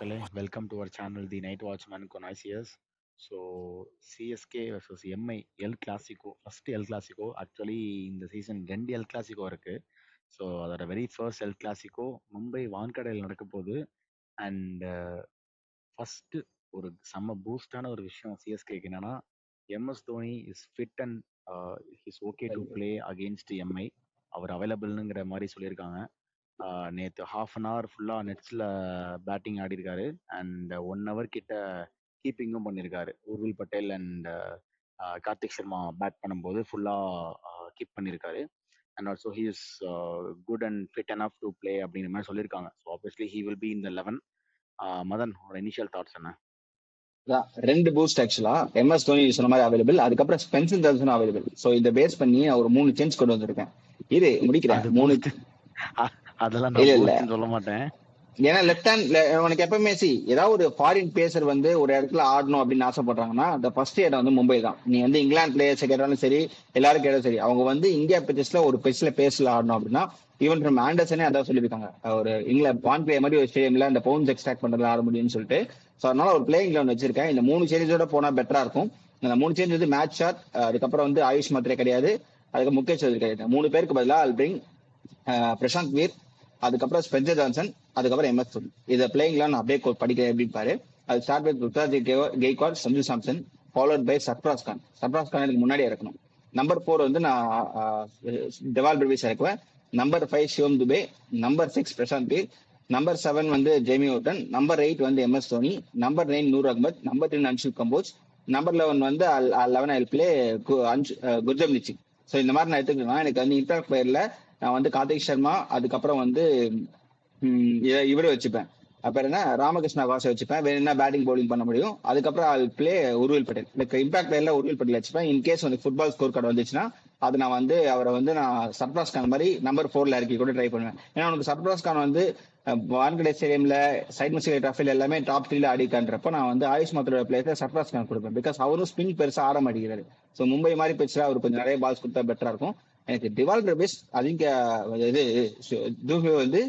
மக்களே, welcome to our channel the night watchman connoisseurs. So CSK versus MI el clasico, first el clasico. Actually இந்த season 2 el clasico இருக்கு. So அதோட very first el clasico Mumbai வான்கடையில் நடக்க போகுது. And first ஒரு செம்ம பூஸ்டான ஒரு விஷயம் சிஎஸ்கேக்கு என்னன்னா, MS Dhoni is fit and is okay to play against MI. அவர் அவைலபிள்ங்கிற மாதிரி சொல்லியிருக்காங்க. நேற்று ஹாஃப் அன் ஹவர் ஃபுல்லாக நெட்ஸில் பேட்டிங் ஆடிருக்காரு. அண்ட் 1 hour கிட்ட கீப்பிங்கும் பண்ணியிருக்காரு. உர்வில் பட்டேல் அண்ட் கார்த்திக் சர்மா பேட் பண்ணும்போது ஃபுல்லாக கீப் பண்ணியிருக்காரு. And also he is good and fit enough to play அப்படிங்கிற மாதிரி சொல்லியிருக்காங்க. So obviously he will be in the 11. Madan, உங்களோட இனிஷியல் தாட்ஸ் என்ன? ரெண்டு பூஸ்ட் ஆக்சுவலா எம்எஸ் தோனி சொன்ன மாதிரி அவைலபிள், அதுக்கப்புறம் ஸ்பென்சர் ஜான்சன் அவைலபிள். சோ இதை பேஸ் பண்ணி ஒரு 3 சேஞ்ச் கொண்டு வந்திருக்கேன். இது முடிக்கிறேன். 3 அதெல்லாம் இல்ல இல்ல நான் சொல்ல மாட்டேன். ஏன்னா லெஃப்ட் ஹேண்ட் உனக்கு எப்பவுமே ஏதாவது ஒரு ஃபாரின் பேசர் வந்து ஒரு இடத்துல ஆடணும் அப்படின்னு ஆசைப்படுறாங்கன்னா அந்த ஃபர்ஸ்ட் இடம் வந்து மும்பை தான். நீ வந்து இங்கிலாந்து பிளேயர்ஸ் கேட்டாலும் சரி, எல்லாரும் கேட்டாலும் சரி, அவங்க வந்து இந்தியா பிச்சஸ்ல ஒரு பிச்சில் பேசல ஆடணும் அப்படின்னா ஈவன் ஃப்ரம் ஆண்டர்சனே அதான் சொல்லியிருக்காங்க. ஒரு இங்கிலாந்து பான் பிளே மாதிரி ஒரு ஸ்டேடியம்ல அந்த பவுன்ஸ் எக்ஸ்ட்ராக்ட் பண்றதுல ஆட முடியும்னு சொல்லிட்டு. ஸோ அதனால ஒரு பிளேயிங் லெவன் வச்சிருக்கேன். இந்த 3 சேஞ்சோட போனா பெட்டரா இருக்கும். இந்த 3 சேஞ்ச் வந்து மேட்ச் ஷாட், அதுக்கப்புறம் வந்து ஆயுஷ் மாத்திரே கிடையாது, அதுக்கு முகேஷ் சௌத்ரி கிடையாது. 3 பேருக்கு பதிலாக அல் பிரிங் பிரசாந்த் வீர், அதுக்கப்புறம் ஸ்பென்சர் ஜான்சன், அதுக்கப்புறம் எம்எஸ் தோனி. இதை பிளேயிங்லாம் நான் அப்படியே படிக்கிறேன் எப்படின்னு பாரு. அது start with Ruturaj Gaikwad, Sanju Samson, followed by Sarfaraz Khan. Sarfaraz Khan எனக்கு முன்னாடி இறக்கணும். நம்பர் 4 வந்து நான் டெவால் பிரவிஸ் இறக்குவேன். Number 5 Shivam Dube, number 6 Prashant Veer, number 7 வந்து ஜேமி ஓட்டன், நம்பர் 8 வந்து MS Dhoni, number 9 Noor Ahmad, number 10 Anshul Kamboj, number 11 வந்து 11 I play Gurjapneet Singh. So இந்த மாதிரி நான் எடுத்துக்கலாம். எனக்கு வந்து இம்பாக்ட் பிளேயர்ல நான் வந்து கார்த்திக் சர்மா, அதுக்கப்புறம் வந்து இவரை வச்சுப்பேன். அப்புறம் என்ன ராமகிருஷ்ணா வாசை வச்சுப்பேன். வேற என்ன பேட்டிங் பவுலிங் பண்ண முடியும். அதுக்கப்புறம் அது பிளே உருவில் பட்டேல். எனக்கு இம்பாக்ட் பிளேயர்ல உருவில் பட்டேல் வச்சுப்பேன். இன்கேஸ் வந்து ஃபுட்பால் ஸ்கோர் கார்டு வந்துச்சுன்னா அது நான் வந்து அவரை வந்து நான் சர்ஃப்ராஸ் கான் மாதிரி நம்பர் 4ல இறக்கி கூட ட்ரை பண்ணுவேன். ஏன்னா உனக்கு சர்ஃப்ராஸ் கான் வந்து வான்கடே ஸ்டேடியம்ல சைட் மஸ்கி ட்ராஃபில் எல்லாமே டாப் 3ல ஆடிக்கான்றப்ப நான் வந்து ஆயுஷ் மாத்திரோட பிளேயர்ல சர்ஃப்ராஸ் கான் கொடுப்பேன். பிகாஸ் அவரும் ஸ்பின் பெருசா ஆட மாட்டேங்கிறாரு. ஸோ மும்பை மாதிரி பிச்சில் அவர் கொஞ்சம் நிறைய பால்ஸ் கொடுத்தா பெட்டரா இருக்கும். எனக்கு டிவால் பிரபேஷ் அதிக இது தூபே வந்து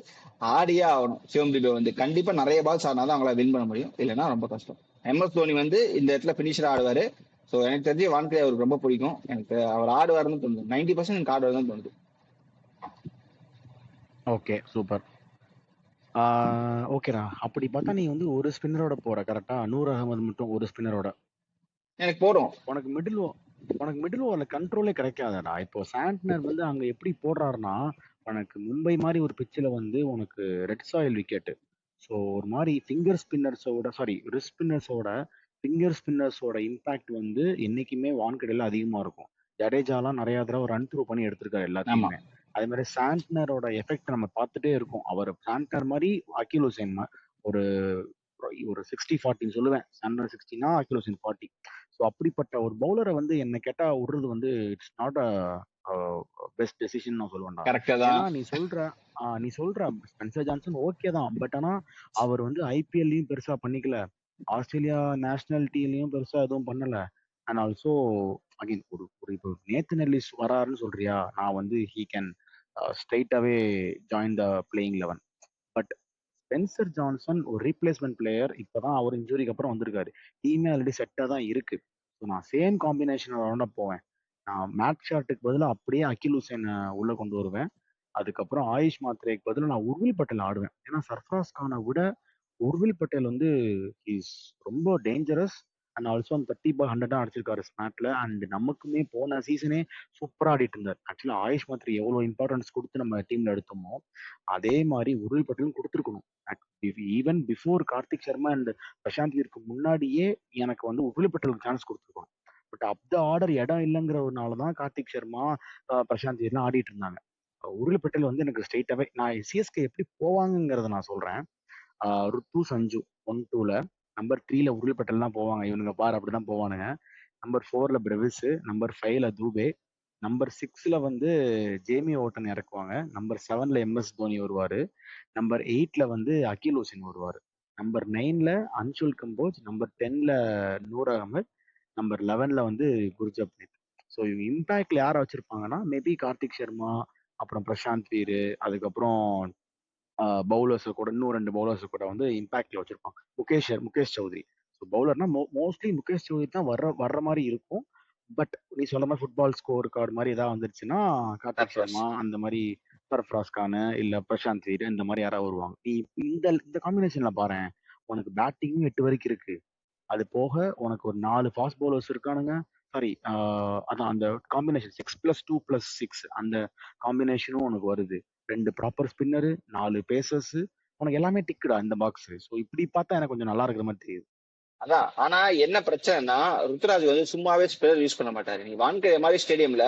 ஆடியே ஆகணும். சிவம் துபே வந்து கண்டிப்பா நிறைய பால்ஸ் ஆடினாதான் அவங்களால வின் பண்ண முடியும், இல்லைன்னா ரொம்ப கஷ்டம். எம்எஸ் தோனி வந்து இந்த இடத்துல பினிஷரா ஆடுவாரு. ஸோ எனக்கு தெரிஞ்சு வான்கடே அவருக்கு ரொம்ப பிடிக்கும். எனக்கு அவர் ஆடுவாருன்னு தோணுது. 90% எனக்கு ஆடுவார் தோணுது. Okay, super. ஓகேடா. அப்படி பார்த்தா நீ வந்து ஒரு ஸ்பின்னரோட போற, கரெக்டா? நூர் அகமது மட்டும் ஒரு ஸ்பின்னரோட எனக்கு போறோம். உனக்கு மிடில் ஓவர்ல கண்ட்ரோலே கிடைக்காதடா. இப்போ சாண்ட்னர் வந்து அங்க எப்படி போடுறாருன்னா, உனக்கு மும்பை மாதிரி ஒரு பிச்சில் வந்து உனக்கு ரெட் சாயில் விக்கெட்டு. ஸோ ஒரு மாதிரி ரிஸ்ட் ஸ்பின்னர்ஸோட ஃபிங்கர் ஸ்பின்னர்ஸோட இம்பாக்ட் வந்து என்னைக்குமே வான்கடையில் அதிகமாக இருக்கும். ஜடேஜாலாம் நிறைய தடவை ரன் த்ரூ பண்ணி எடுத்திருக்காரு எல்லாத்தையுமே. அதே மாதிரி சாண்ட்னரோட எஃபெக்ட் நம்ம பார்த்துட்டே இருக்கோம். அவர் சாண்ட்னர் மாதிரி அகில் ஹுசைன் ஒரு ஒரு 60-40 சொல்லுவேன். சாண்ட்னர் 60னா அகில் ஹுசைன் 40. ஸோ அப்படிப்பட்ட ஒரு பவுலரை வந்து என்ன கேட்டா விடுறது வந்து it's not a best decision நான் சொல்லுவேன்டா. ஏன்னா நீ சொல்ற ஸ்பென்சர் ஜான்சன் ஓகே தான். பட் ஆனா அவர் வந்து ஐபிஎல்லையும் பெருசா பண்ணிக்கல, ஆஸ்திரேலியா நேஷனல் டீம்லயும் பெருசா எதுவும் பண்ணல. அண்ட் ஆல்சோ அகைன் ஒரு ஒரு இப்போ நேத்தன் எல்லிஸ் வராருன்னு சொல்றியா, நான் வந்து ஹீ கேன் ஸ்ட்ரைட்டாவே join the playing 11. But Spencer Johnson ஒரு ரீப்ளேஸ்மெண்ட் பிளேயர். இப்போதான் அவர் இன்ஜுரிக்கு அப்புறம் வந்திருக்காரு. டீமே ஆல்ரெடி செட்டாக தான் இருக்கு. ஸோ நான் சேம் காம்பினேஷனோட போவேன். நான் மேட் ஷாட்டுக்கு பதிலாக அப்படியே அகில் ஹுசைனை உள்ள கொண்டு வருவேன். அதுக்கப்புறம் ஆயுஷ் மாத்ரேக்கு பதிலாக நான் உர்வில் பட்டேல் ஆடுவேன். ஏன்னா சர்ஃப்ராஸ் கானை விட உர்வில் பட்டேல் வந்து இஸ் ரொம்ப டேஞ்சரஸ். அண்ட் ஆல்சோ அந்த 30/100 அடிச்சிருக்காரு ஸ்மாட்ல. அண்ட் நமக்குமே போன சீசனே சூப்பராக ஆடிட்டு இருந்தார். ஆக்சுவலா ஆயுஷ் மாத்ரே எவ்வளோ இம்பார்ட்டன்ஸ் கொடுத்து நம்ம டீம்ல எடுத்தோமோ அதே மாதிரி உர்வில் பட்டேலும் கொடுத்துருக்கணும். Even before Kartik Sharma and Prashant வீருக்கு முன்னாடியே எனக்கு வந்து உர்வில் பட்டேலுக்கு சான்ஸ் கொடுத்துருக்கணும். பட் அந்த ஆர்டர் இடம் இல்லைங்கிறதுனால தான் கார்த்திக் சர்மா பிரசாந்த் வீர்லாம் ஆடிட்டு இருந்தாங்க. உர்வில் பட்டேல் வந்து எனக்கு ஸ்ட்ரெயிட்டாவே நான் சிஎஸ்கே எப்படி போவாங்கிறத நான் சொல்றேன். ருத்து சஞ்சு 1-2ல, நம்பர் 3ல உர்வில் பட்டேல் தான் போவாங்க. இவனுங்க பாரு அப்படிதான் போவானுங்க. நம்பர் 4ல பிரவிஸ், நம்பர் 5ல தூபே, நம்பர் 6ல வந்து ஜேமி ஓட்டன் இறக்குவாங்க. நம்பர் 7ல எம்எஸ் தோனி வருவாரு. நம்பர் 8ல வந்து அகில் ஹுசைன் வருவார். நம்பர் 9ல அன்சுல் கம்போஜ், நம்பர் 10ல நூர் அகமது, நம்பர் 11ல வந்து குர்ஜப்ரீத். ஸோ இவங்க இம்பாக்ட்ல யாரை வச்சிருப்பாங்கன்னா மேபி கார்த்திக் சர்மா, அப்புறம் பிரசாந்த் வீர், அதுக்கப்புறம் பவுலர்ஸ் கூட இன்னும் 2 பவுலர்ஸ் கூட வந்து இம்பாக்ட்ல வச்சிருப்பாங்க. முகேஷ் சௌத்ரி. ஸோ பவுலர்னா மோஸ்ட்லி முகேஷ் சௌத்ரி தான் வர்ற மாதிரி இருக்கும். பட் நீ சொல்ற மாதிரி ஃபுட்பால் ஸ்கோர் கார்டு மாதிரி ஏதாவது வந்துருச்சுன்னா கார்த்திக் சர்ஃப்ராஸ். சர்மா அந்த மாதிரி, சர்ஃப்ராஸ் கானு இல்ல பிரசாந்த் வீர் இந்த மாதிரி யாராவது வருவாங்க. நீ இந்த இந்த காம்பினேஷன்ல பாரேன், உனக்கு பேட்டிங்கும் 8 வரைக்கும் இருக்கு. அது போக உனக்கு ஒரு 4 ஃபாஸ்ட் பவுலர்ஸ் இருக்கானுங்க. சாரி, அதான் அந்த காம்பினேஷன் 6+2+6 அந்த காம்பினேஷனும் உனக்கு வருது. 2 ப்ராப்பர் ஸ்பின்னரு, 4 பேசர்ஸ், உனக்கு எல்லாமே டிக்குடா இந்த பாக்ஸ். ஸோ இப்படி பார்த்தா எனக்கு கொஞ்சம் நல்லா இருக்கிற மாதிரி தெரியுது. அதான். ஆனா என்ன பிரச்சனைனா, ருத்துராஜ் வந்து சும்மாவே ஸ்பின்னர் யூஸ் பண்ண மாட்டாரு. நீ வான்கடே மாதிரி ஸ்டேடியம்ல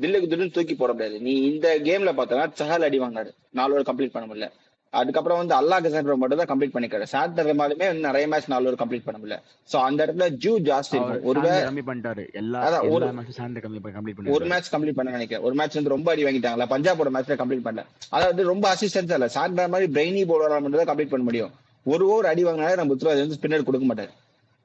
தில்லுக்கு தில்லுன்னு தூக்கி போட முடியாது. நீ இந்த கேம்ல பார்த்தனா சஹல் அடி வாங்கினாரு, 4 ஓவர் கம்ப்ளீட் பண்ண முடியல. அதுக்கப்புறம் வந்து அல்லாஹ் சென்டர் மட்டும் தான் கம்ப்ளீட் பண்ணிக்காரு. சாட்டர் மாதிரியுமே நிறைய மேட்ச் 4 ஓவர் கம்ப்ளீட் பண்ண முடியல. சோ அந்த இடத்துல ஜூ ஜாஸ்தி அவர் இருக்கும். ஒருவேளை சாண்டை கம்மி பண்ணிட்டாரு. அதான் ஒரு எல்லா மேட்சும் சாண்டை கம்ப்ளீட் ஒரு பண்ணிருக்காரு. மேட்ச் கம்ப்ளீட் பண்ண நினைக்கிறேன். ஒரு மேட்ச் வந்து ரொம்ப அடி வாங்கிட்டாங்களா, பஞ்சாபோட மேட்ச்ல கம்ப்ளீட் பண்ணல. அதாவது ரொம்ப அசிஸ்டன்ஸ் இல்ல, சாண்டர் மாதிரி பிரெய்னி பவுலரா மட்டும் தான் கம்ப்ளீட் பண்ண முடியும். ஒரு ஓவர் அடி வாங்கினாலே நம்ம ருத்ராஜ் வந்து ஸ்பின்னர் கொடுக்க மாட்டாரு.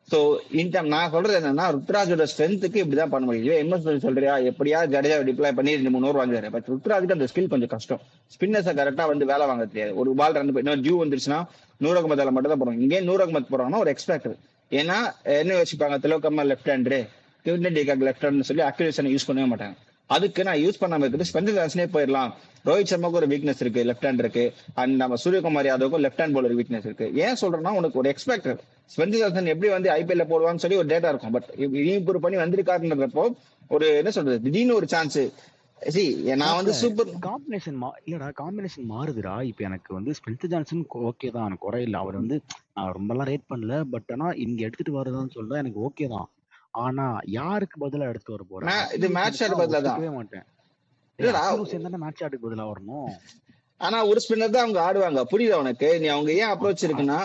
சோ இந்த நான் சொல்றது என்னன்னா, ருத்ராஜோட ஸ்ட்ரென்த்துக்கு இப்படிதான் பண்ண முடியும். எம்எஸ் தோனி சொல்றியா, எப்படியா ஜடேஜா டிப்ளாய் பண்ணி 2-3 ஓவர் வாங்குறாரு. பட் ருத்ராஜுக்கு அந்த ஸ்கில் கொஞ்சம் கஷ்டம். ஸ்பின்னர்ஸை கரெக்டா வந்து வேலை வாங்க தெரியாது. ஒரு பால் ரன் ஜூ வந்துருச்சுன்னா நூர் அகமதால மட்டும் தான் போறாங்க. இங்கே நூர் அகமத் போறாங்கன்னா ஒரு எக்ஸ்பெக்டர். ஏன்னா என்ன வச்சுப்பாங்க, திலோகம்மா left hander, Quinton de Kock left hand சொல்லி அக்யூரேஷனை யூஸ் பண்ணவே மாட்டாங்க. அதுக்கு நான் யூஸ் பண்ணாம இருக்குது ஸ்பென்சர் ஜான்சனே போயிடலாம். ரோஹித் சர்மாவுக்கு ஒரு வீக்னஸ் இருக்கு, லெஃப்ட் ஹேண்ட் இருக்கு. அண்ட் நம்ம சூரியகுமார் யாதவுக்கும் லெஃப்ட் ஹேண்ட் பவுலர் வீக்னஸ் இருக்கு. ஏன் சொல்றேன்னா, உனக்கு ஒரு எக்ஸ்பெக்டர் ஸ்பென்சர் ஜான்சன் எப்படி வந்து ஐபிஎல்ல போடுவான்னு சொல்லி ஒரு டேட்டா இருக்கும். பட் இம்ப்ரூவ் பண்ணி வந்திருக்காருன்றப்போ ஒரு என்ன சொல்றது, திடீர்னு ஒரு சான்ஸ். நான் வந்து சூப்பர் காம்பினேஷன் இல்லடா, காம்பினேஷன் மாறுதுடா. இப்ப எனக்கு வந்து ஸ்பென்சர் ஜான்சன் ஓகே தான், எனக்கு குறையில்ல. அவர் வந்து நான் ரொம்பலாம் ரேட் பண்ணல. பட் ஆனா இங்க எடுத்துட்டு வரதான்னு சொல்றேன், எனக்கு ஓகே தான். ஆனா யாருக்கு பதிலா எடுத்து வர போறேன்? இது மேட்ச் ஆட பதிலா தான். ஒத்துக்கவே மாட்டேன். மேட்ச் ஆடுக்கு பதிலா வரணும். ஆனா ஒரு ஸ்பின்னர் தான் அவங்க ஆடுவாங்க. புரியுதா உனக்கு? நீ அவங்க ஏன் அப்ரோச் இருக்குன்னா,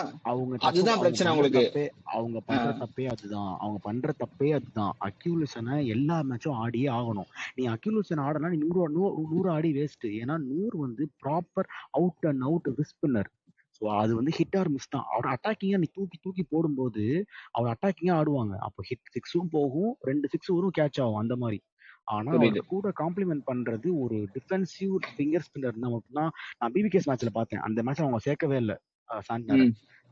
அதுதான் பிரச்சனை அவங்களுக்கு. அவங்க பண்ற தப்பே அதுதான். அவங்க பண்ற தப்பே அதுதான். அக்யூலிசனை எல்லா மேட்சும் ஆடியே ஆகணும். நீ அக்யூலிசன் ஆடனா நீ 100 ஆடி வேஸ்ட். ஏன்னா 100 வந்து proper out and out spinner. So அது வந்து ஹிட் ஆர் மிஸ் தான். அவர் அட்டாக்கிங்கா நீ தூக்கி தூக்கி போடும்போது அவர் அட்டாக்கிங்கா ஆடுவாங்க. அப்போ ஹிட் 6ம் போகும், 2 6 வரும், கேட்ச் ஆகும் அந்த மாதிரி. ஆனா அவர் கூட காம்ப்ளிமெண்ட் பண்றது ஒரு டிஃபென்சிவ் ஃபிங்கர் ஸ்பின்னர் இருந்தா மட்டும்தான். நான் பிபிகேஸ் மேட்ச்ல பார்த்தேன். அந்த மேட்ச் அவங்க சேர்க்கவே இல்லை சாண்டனரை.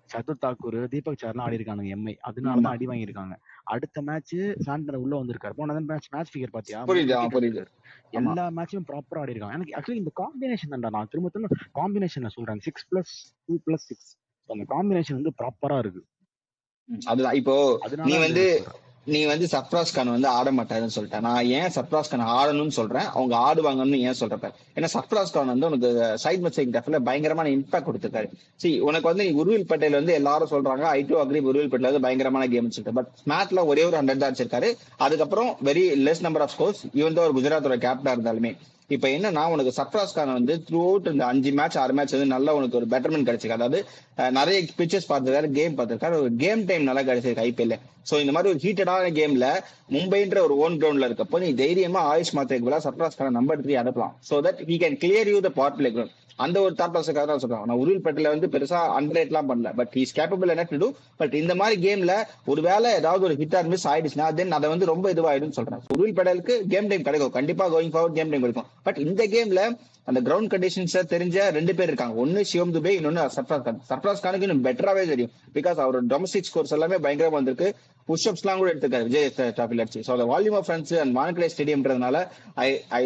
சதுர் தாக்கூர், தீபக் சார்லாம் ஆடி இருக்கானுங்க எம்ஐ. அதனாலதான் அடி வாங்கியிருக்காங்க. அடுத்த மேட்ச் சாண்டனர் உள்ள வந்திருக்காரு. போன மேட்ச் ஃபிகர் பாத்தியா? எல்லா மேட்சும் ப்ராப்பரா ஆடி இருக்காங்க. எனக்கு ஆக்சுவலி இந்த காம்பினேஷன் தான்டா, நான் திரும்ப காம்பினேஷன் சொல்றேன். 6+2+6 அந்த காம்பினேஷன் வந்து ப்ராப்பரா இருக்கு. அதுதான். இப்போ நீ வந்து சர்ஃப்ராஸ் கான் வந்து ஆட மாட்டாருன்னு சொல்லிட்டேன். நான் ஏன் சர்ஃப்ராஸ் கான் ஆடணும்னு சொல்றேன், அவங்க ஆடுவாங்கன்னு ஏன் சொல்றேன். ஏன்னா சர்ஃப்ராஸ் கான் வந்து உனக்கு சைட் மெசேஜ் டெஃப்ல பயங்கரமான இம்பாக்ட் கொடுத்துருக்காரு. உனக்கு வந்து உருவில் பட்டேல் வந்து எல்லாரும் சொல்றாங்க, ஐ டூ அக்ரி, உருவில் பட்டேல் வந்து பயங்கரமான கேம் சொல்லிட்டு. பட் மேட்ச்ல ஒரே ஒரு 100 தான் அடிச்சிருக்காரு. அதுக்கப்புறம் very less number of scores. இவன் தான் ஒரு குஜராத்தோட கேப்டனா இருந்தாலுமே. இப்ப என்னன்னா, உனக்கு சர்ஃப்ராஸ் கான் வந்து த்ரூ அவுட் இந்த 5 மேட்ச் 6 மேட்ச் வந்து நல்லா உனக்கு ஒரு பெட்டர்மெண்ட் கிடைச்சிருக்கு. அதாவது நிறைய பிச்சர்ஸ் பார்த்திருக்காரு, கேம் பார்த்திருக்காரு, ஒரு கேம் டைம் நல்லா கிடைச்சிருக்கு ஐபிஎல்ல. சோ இந்த மாதிரி ஒரு ஹீட்டடான கேம்ல மும்பைன்ற ஒரு ஓன் கிரவுண்ட்ல இருக்கப்போ நீ தைரியமா ஆயுஷ் மாத்திரைக்கு சர்ஃப்ராஸ் கான நம்பர் 3 அனுப்பலாம். So that he can clear you the power play ground. அந்த ஒரு தாட் ப்ராசஸ்க்காக தான் சொல்றேன். நான் உருள் பட்டில வந்து பெருசா அண்டர்ரேட்லாம் பண்ணல. But he is capable enough to to. But இந்த மாதிரி கேம்ல ஒருவேளை ஏதாவது ஒரு ஹிட் ஆர் மிஸ் ஆயிடுச்சுன்னா தென் அதை வந்து ரொம்ப இதுவாயிடும் சொல்றேன். உருள் பட்டேலுக்கு கேம் டைம் கிடைக்கும், கண்டிப்பா கோயிங் ஃபார்வர்ட் கேம் டைம் கிடைக்கும். பட் இந்த கேம்ல அந்த கிரவுண்ட் கண்டிஷன்ஸ் தெரிஞ்ச 2 பேர் இருக்காங்க. ஒன்னு சிவம் துபே, இன்னொன்னு சர்ஃப்ராஸ் கான். சர்ஃப்ராஸ் கானுக்கு இன்னும் பெட்டராவே தெரியும். பிகாஸ் அவரோட டொமஸ்டிக் ஸ்கோர்ஸ் எல்லாமே பயங்கரமா வந்திருக்கு. புஷ்அப்ஸ் எல்லாம் கூட எடுத்துக்காரு விஜய் டிராஃபில அடிச்சு. So volume of runs and Wankhede ஸ்டேடியம்ன்றதுனால I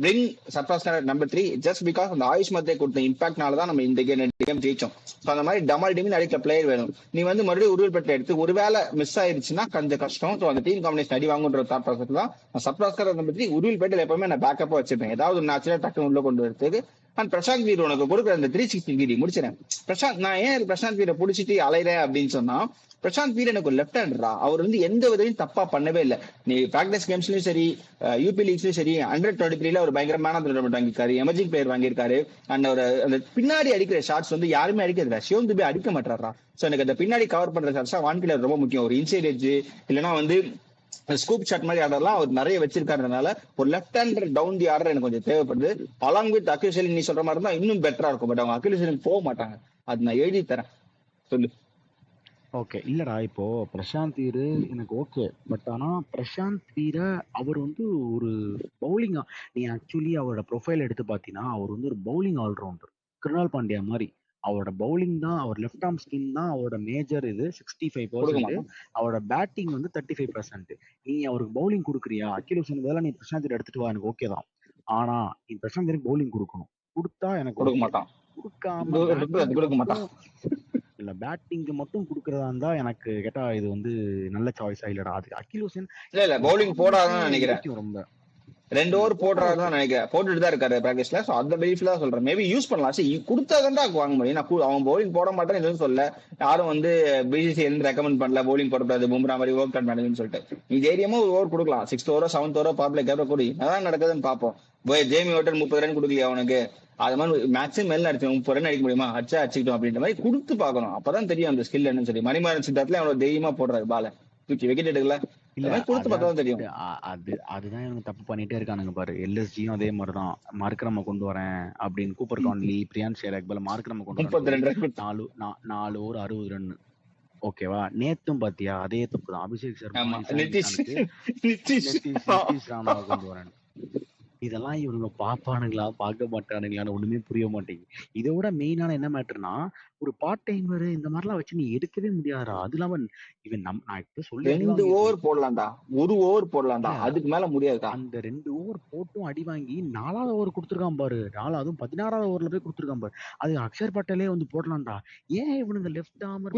bring Sarfaraz Khan number 3 just because அந்த ஆயுஷ் மத்திய கொடுத்த இம்பாக்ட்னால தான் நம்ம இந்த கேம் ஜெயிச்சோம். ஸோ அந்த மாதிரி டமால் டிமின் அடிக்க பிளேயர் வேணும். நீ வந்து மறுபடியும் உருவல் பெற்ற எடுத்து ஒருவேளை மிஸ் ஆயிருச்சுன்னா கொஞ்சம் கஷ்டம். ஸோ அந்த டீம் காம்பினேஷன் அடி வாங்குன்ற தாட் ப்ராசஸ் தான் சர்ஃப்ராஸ் கான் நம்பர் 3 உருவல் பேட்டில் எப்பவுமே நான் பேக்கப்பா வச்சிருப்பேன். ஏதாவது ஒரு நேச்சுரல் டக்கு உள்ள கொண்டு வரதுக்கு. அண்ட் பிரசாந்த் வீர் உனக்கு கொடுக்குற அந்த 360 டிகிரி முடிச்சிடறேன். பிரசாந்த், நான் ஏன் பிரசாந்த் வீரை பிடிச்சிட்டு அலைறேன் அப்படின்னு சொன்னா, பிரசாந்த் வீர் எனக்கு ஒரு லெஃப்ட் ஹேண்டரா. அவர் வந்து எந்த விதையும் தப்பா பண்ணவே இல்லை. நீ பிராக்டிஸ் கேம்ஸ்லயும் சரி, யூபி லீக்ஸ்லயும் சரி, Under-23 ஒரு பயங்கர மேன் ஆஃப் தி டோர்னமெண்ட் வாங்கியிருக்காரு, எமர்ஜிங் பிளேயர் வாங்கியிருக்காரு. அண்ட் ஒரு அந்த பின்னாடி அடிக்கிற ஷாட்ஸ் வந்து யாருமே அடிக்கிறதில்ல. சிவம் துபே அடிக்க மாட்டாரா. சோ எனக்கு அந்த பின்னாடி கவர் பண்ற ஷாட்ஸ் வான்கடே ரொம்ப முக்கியம். ஒரு இன்சைட் எட்ஜ் இல்லைன்னா வந்து ஸ்கூப் ஷாட் மாதிரி ஆர்டர்லாம் அவர் நிறைய வச்சிருக்காருனால ஒரு left hander down the order எனக்கு கொஞ்சம் தேவைப்படுது. அலாங் வித் அக்யூசேலிங் நீ சொல்ற மாதிரி தான் இன்னும் பெட்டரா இருக்கும். பட் அவங்க அக்யூசேலிங் போக மாட்டாங்க. அது நான் எழுதி தரேன், சொல்லு. ஓகே, இல்லடா இப்போ பிரசாந்த் வீர் எனக்கு ஓகே. பட் ஆனா பிரசாந்த் வீர அவர் வந்து ஒரு பவுலிங், நீ ஆக்சுவலி அவரோட ப்ரொஃபைல் எடுத்து பாத்தீங்கன்னா அவர் வந்து ஒரு பவுலிங் ஆல்ரவுண்டர். கிருணால் பாண்டியா மாதிரி. அவரோட பவுலிங் தான், அவர் லெஃப்ட் ஆர்ம் ஸ்பின் தான் அவரோட மேஜர் இது கொடுக்க 65%. மாட்டான். அவரோட பேட்டிங் வந்து 35%. நீ அவருக்கு பவுலிங் கொடுக்குறியா, அகில் ஹுசேன் பதிலா நீ பிரசாந்த் எடுத்துட்டு வா, எனக்கு ஓகே தான். ஆனா நீ பிரசாந்த் எனக்கு பவுலிங் கொடுக்கணும், கொடுத்தா எனக்கு கொடுக்க ஓகே. மாட்டான். கொடுக்காம கொடுக்க பேட்டிங்க்கு மாட்டான். மட்டும் இல்ல, பேட்டிங்க்கு மட்டும் கொடுக்கறதா இருந்தா எனக்கு கேட்டா இது வந்து நல்ல சாய்ஸா இல்லடா. அது அகில் ஹுசேன் இல்ல பவுலிங் போடாதான் நினைக்கிறேன். இருக்கும் ரொம்ப. 2 ஓவர் போடுறாருதான் நினைக்கிறேன், போட்டுட்டு தான் இருக்காரு பிராக்டிஸ்ல. சோ அந்த பெனிஃபிட் தான் சொல்றேன். மேபி யூஸ் பண்ணலாம். சரி கொடுத்தாதான் வாங்க முடியும். நான் அவன் பவுலிங் போட மாட்டேன்னு எதுவும் சொல்ல, யாரும் வந்து பிசிசி இருந்து ரெக்கமெண்ட் பண்ணல பவுலிங் போடக்கூடாது பும்ரா மாதிரி ஒர்க் அவுட் பண்ணுதுன்னு சொல்லிட்டு. நீ தைரியமா ஒரு ஓவர் கொடுக்கலாம், 6th ஓவரோ 7th ஓவரோ பாப்ல கேப்ப கூடி அதான் நடக்குதுன்னு பாப்போம். ஜேமி ஓட்டன் 30 ரன் கொடுக்கலையா அவனுக்கு, அது மாதிரி மேக்ஸிமம் மேல அடிச்சு 30 ரன் அடிக்க முடியுமா, அடிச்சுக்கிட்டோம் அப்படின்ற மாதிரி கொடுத்து பாக்கணும். அப்பதான் தெரியும் அந்த ஸ்கில் என்னன்னு சொல்லி. மணிமாறன் சித்தார்த்துல அவனோட தைரியமா போடுறாரு பால தூக்கி விக்கெட் எடுக்கல. கொடுத்து பார்த்தா தெரியும். அதுதான் இவங்க தப்பு பண்ணிட்டே இருக்கானுங்க பாரு. எல்எஸ்ஜியும் அதே மாதிரிதான், மார்க்ரம கொண்டு வரேன் அப்படின்னு கூப்பர் கான்லி பிரியான் ஷேராக் பால மார்க்ரம கொண்டு வரேன் 4 ஓவர் 60 ரன். ஓகேவா, நேத்தும் பாத்தியா அதே தப்பு தான். அபிஷேக் சர்மா நிதிஷ் ராணாவை கொண்டு வரேன். இதெல்லாம் இவனுங்க பாப்பானுங்களா பார்க்க மாட்டானுங்களான்னு ஒண்ணுமே புரிய மாட்டேங்குது. இதை விட மெயினான என்ன மேட்டர்னா, ஒரு பார்ட் டைமர் இந்த மாதிரிலாம் வச்சு நீ எடுக்கவே முடியாதா. அது இல்லாம இவன் நான் இப்ப சொல்லி 2 ஓவர் போடலாம்டா, 1 ஓவர் போடலாம்டா, அதுக்கு மேல முடியாதுடா. அந்த 2 ஓவர் போட்டும் அடி வாங்கி 4வது ஓவர் கொடுத்துருக்கான் பாரு. 4 16வது ஓவர்ல போய் கொடுத்துருக்கான் பாரு. அது அக்ஷர் பட்டேலே வந்து போடலாம்டா. ஏன் இவனுங்க லெஃப்ட் ஆர்மர்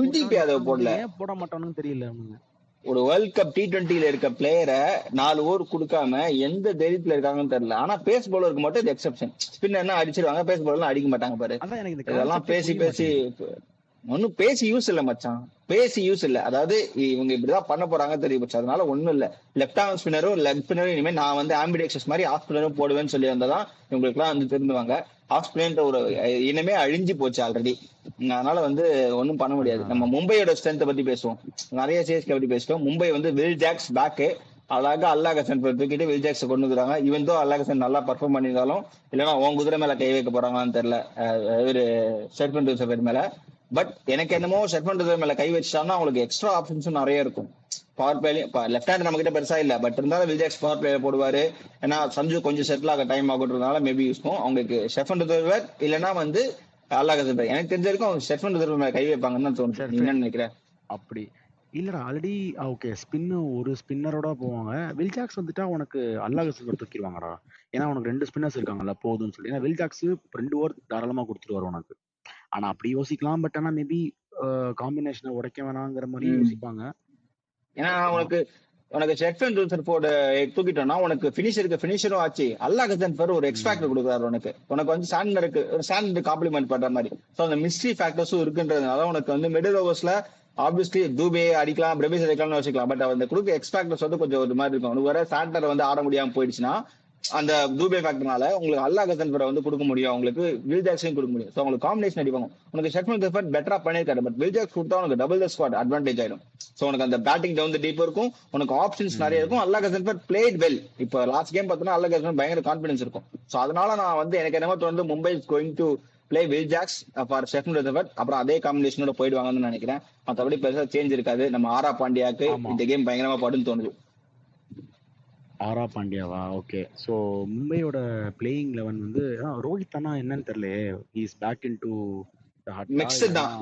போடல, ஏன் போட மாட்டானுன்னு தெரியல. அவனுங்க ஒரு வேர்ல்ட் கப் T20ல இருக்க பிளேயரை 4 ஓவர் கொடுக்காம எந்த தைரியத்துல இருக்காங்கன்னு தெரியல. ஆனா பேஸ் பவுலருக்கு மட்டும் இது எக்ஸெப்ஷன். ஸ்பின்னர் அடிச்சிருவாங்க, பேஸ் பவுலர் அடிக்க மாட்டாங்க பாரு. இதெல்லாம் பேசி ஒன்னும் பேசி யூஸ் இல்ல மச்சான், பேசி யூஸ் இல்ல. அதாவது இவங்க இப்படிதான் பண்ண போறாங்க தெரியும் போச்சு. அதனால ஒண்ணும் இல்ல. லெஃப்ட் ஆர்ம் ஸ்பின்னரும் லெக் ஸ்பின்னரும் இனிமே நான் வந்து ஆம்பிடெக்சஸ் மாதிரி ஆஃப் ஸ்பின்னரும் போடுவேன்னு சொல்லி வந்ததான் இவங்களுக்கு எல்லாம் வந்து தெரிஞ்சுவாங்க. ஆஃப் ஸ்பின்னர் ஒரு இனிமே அழிஞ்சு போச்சு ஆல்ரெடி. அதனால வந்து ஒன்னும் பண்ண முடியாது. நம்ம மும்பையோட ஸ்ட்ரென்த்தை பத்தி பேசுவோம், நிறைய சிஎஸ்கே பத்தி பேசுவோம். மும்பை வந்து வில் ஜாக்ஸ் பேக்கு அழகா அல்லாஹசன் தூக்கிட்டு வில் ஜாக்ஸ் கொண்டு வந்துருக்காங்க. இவன் தான் அல்லாஹசன் நல்லா பர்ஃபார்ம் பண்ணியிருந்தாலும் இல்லைன்னா உன் குதிரை மேல கை வைக்க போறாங்கன்னு தெரியல இவரு ஷெர்ஃபன் டூசர் மேல. பட் எனக்கு என்னமோ ஷெர்ஃபன் டூசர் மேல கை வச்சுட்டாங்கன்னா அவங்களுக்கு எக்ஸ்ட்ரா ஆப்ஷன்ஸும் நிறைய இருக்கும். பவர் பிளே லெஃப்ட் ஹேண்ட் நம்ம கிட்ட பெருசா இல்ல, பட் இருந்தாலும் வில் ஜாக்ஸ் பவர் பிளே போடுவாரு. ஏன்னா சஞ்சு கொஞ்சம் செட்டில் ஆக டைம் ஆகுறதுனால மேபி யூஸ்க்கும் அவங்களுக்கு ஷெர்ஃபன் டூசர் இல்லைன்னா வந்து அல்லாஹசன். எனக்கு தெரிஞ்ச வரைக்கும் அவங்க ஷெர்ஃபன் டூசர் மேல கை வைப்பாங்கன்னு தோணுச்சு. என்ன நினைக்கிறேன்? அப்படி இல்லடா, ஆல்ரெடி ஓகே ஸ்பின்னு ஒரு ஸ்பின்னரோட போவாங்க. வில் ஜாக்ஸ் வந்துட்டா உனக்கு அல்லாஹ் தூக்கிடுவாங்கடா. ஏன்னா உனக்கு 2 ஸ்பின்னர்ஸ் இருக்காங்கல்ல போதும்னு சொல்லி. ஏன்னா வில் ஜாக்ஸ் 2 ஓவர் தாராளமா கொடுத்துருவாரு உனக்கு. ஆனா அப்படி யோசிக்கலாம், பட் ஆனா மேபி காம்பினேஷனை உடைக்க வேணாங்கிற மாதிரி யோசிப்பாங்க. ஏன்னா உனக்கு ஷெர்ஃபன் டூசர் போட தூக்கிட்டோம்னா உனக்கு ஃபினிஷரும் ஆச்சு. அல்லாஹசன் ஒரு எக்ஸ் ஃபேக்டர் கொடுக்குறாரு உனக்கு வந்து சாண்டருக்கு காம்ப்ளிமெண்ட் பண்ற மாதிரி. ஸோ அந்த மிஸ்ட்ரி ஃபேக்டர்ஸும் இருக்குன்றதுனால உனக்கு வந்து மிடில் ஓவர்ஸ்ல ஆப்வியஸ்லி தூபே அடிக்கலாம், பிரபேஸ் அடிக்கலாம்னு வச்சுக்கலாம். பட் அந்த குரூப் எக்ஸ்பேக்டர்ஸ் வந்து கொஞ்சம் ஒரு மாதிரி இருக்கும். உனக்கு வர சாண்டர் வந்து ஆட முடியாம போயிடுச்சுன்னா அந்த தூபே ஃபேக்டர்னால உங்களுக்கு அல்லாஹசன் வந்து கொடுக்க முடியும், உங்களுக்கு வில் ஜாக்ஸையும் கொடுக்க முடியும். ஸோ உங்களுக்கு காம்பினேஷன் அடிப்பாங்க. உனக்கு ஷெர்ஃபன் டூசர் பெட்டரா பண்ணிருக்காரு, பட் வில் ஜாக்ஸ் கொடுத்தா உனக்கு டபுள் த ஸ்குவாட் அட்வான்டேஜ் ஆயிடும். ஸோ உனக்கு அந்த பேட்டிங் டவுன் த டீப் இருக்கும், உனக்கு ஆப்ஷன்ஸ் நிறைய இருக்கும். அல்லாஹசன் பிளேட் வெல். இப்போ லாஸ்ட் கேம் பார்த்தோன்னா அல்லாஹசன் பயங்கர கான்ஃபிடன்ஸ் இருக்கும். ஸோ அதனால நான் வந்து எனக்கு என்னமோ தோணுது Mumbai is going to play Will Jacks for Sherfane டூசர். அப்புறம் அதே காம்பினேஷனோட போயிடுவாங்கன்னு நினைக்கிறேன். மற்றபடி பெருசா சேஞ்ச் இருக்காது. நம்ம ஆரா பாண்டியாக்கு இந்த கேம் பயங்கரமா படுன்னு தோணுது. ஆரா பாண்டியாவா? ஓகே. ஸோ மும்பையோட பிளேயிங் 11 வந்து ரோஹித் தானா என்னன்னு தெரியல. இஸ் பேக் இன்டு மிக்ஸ்ட் தான்.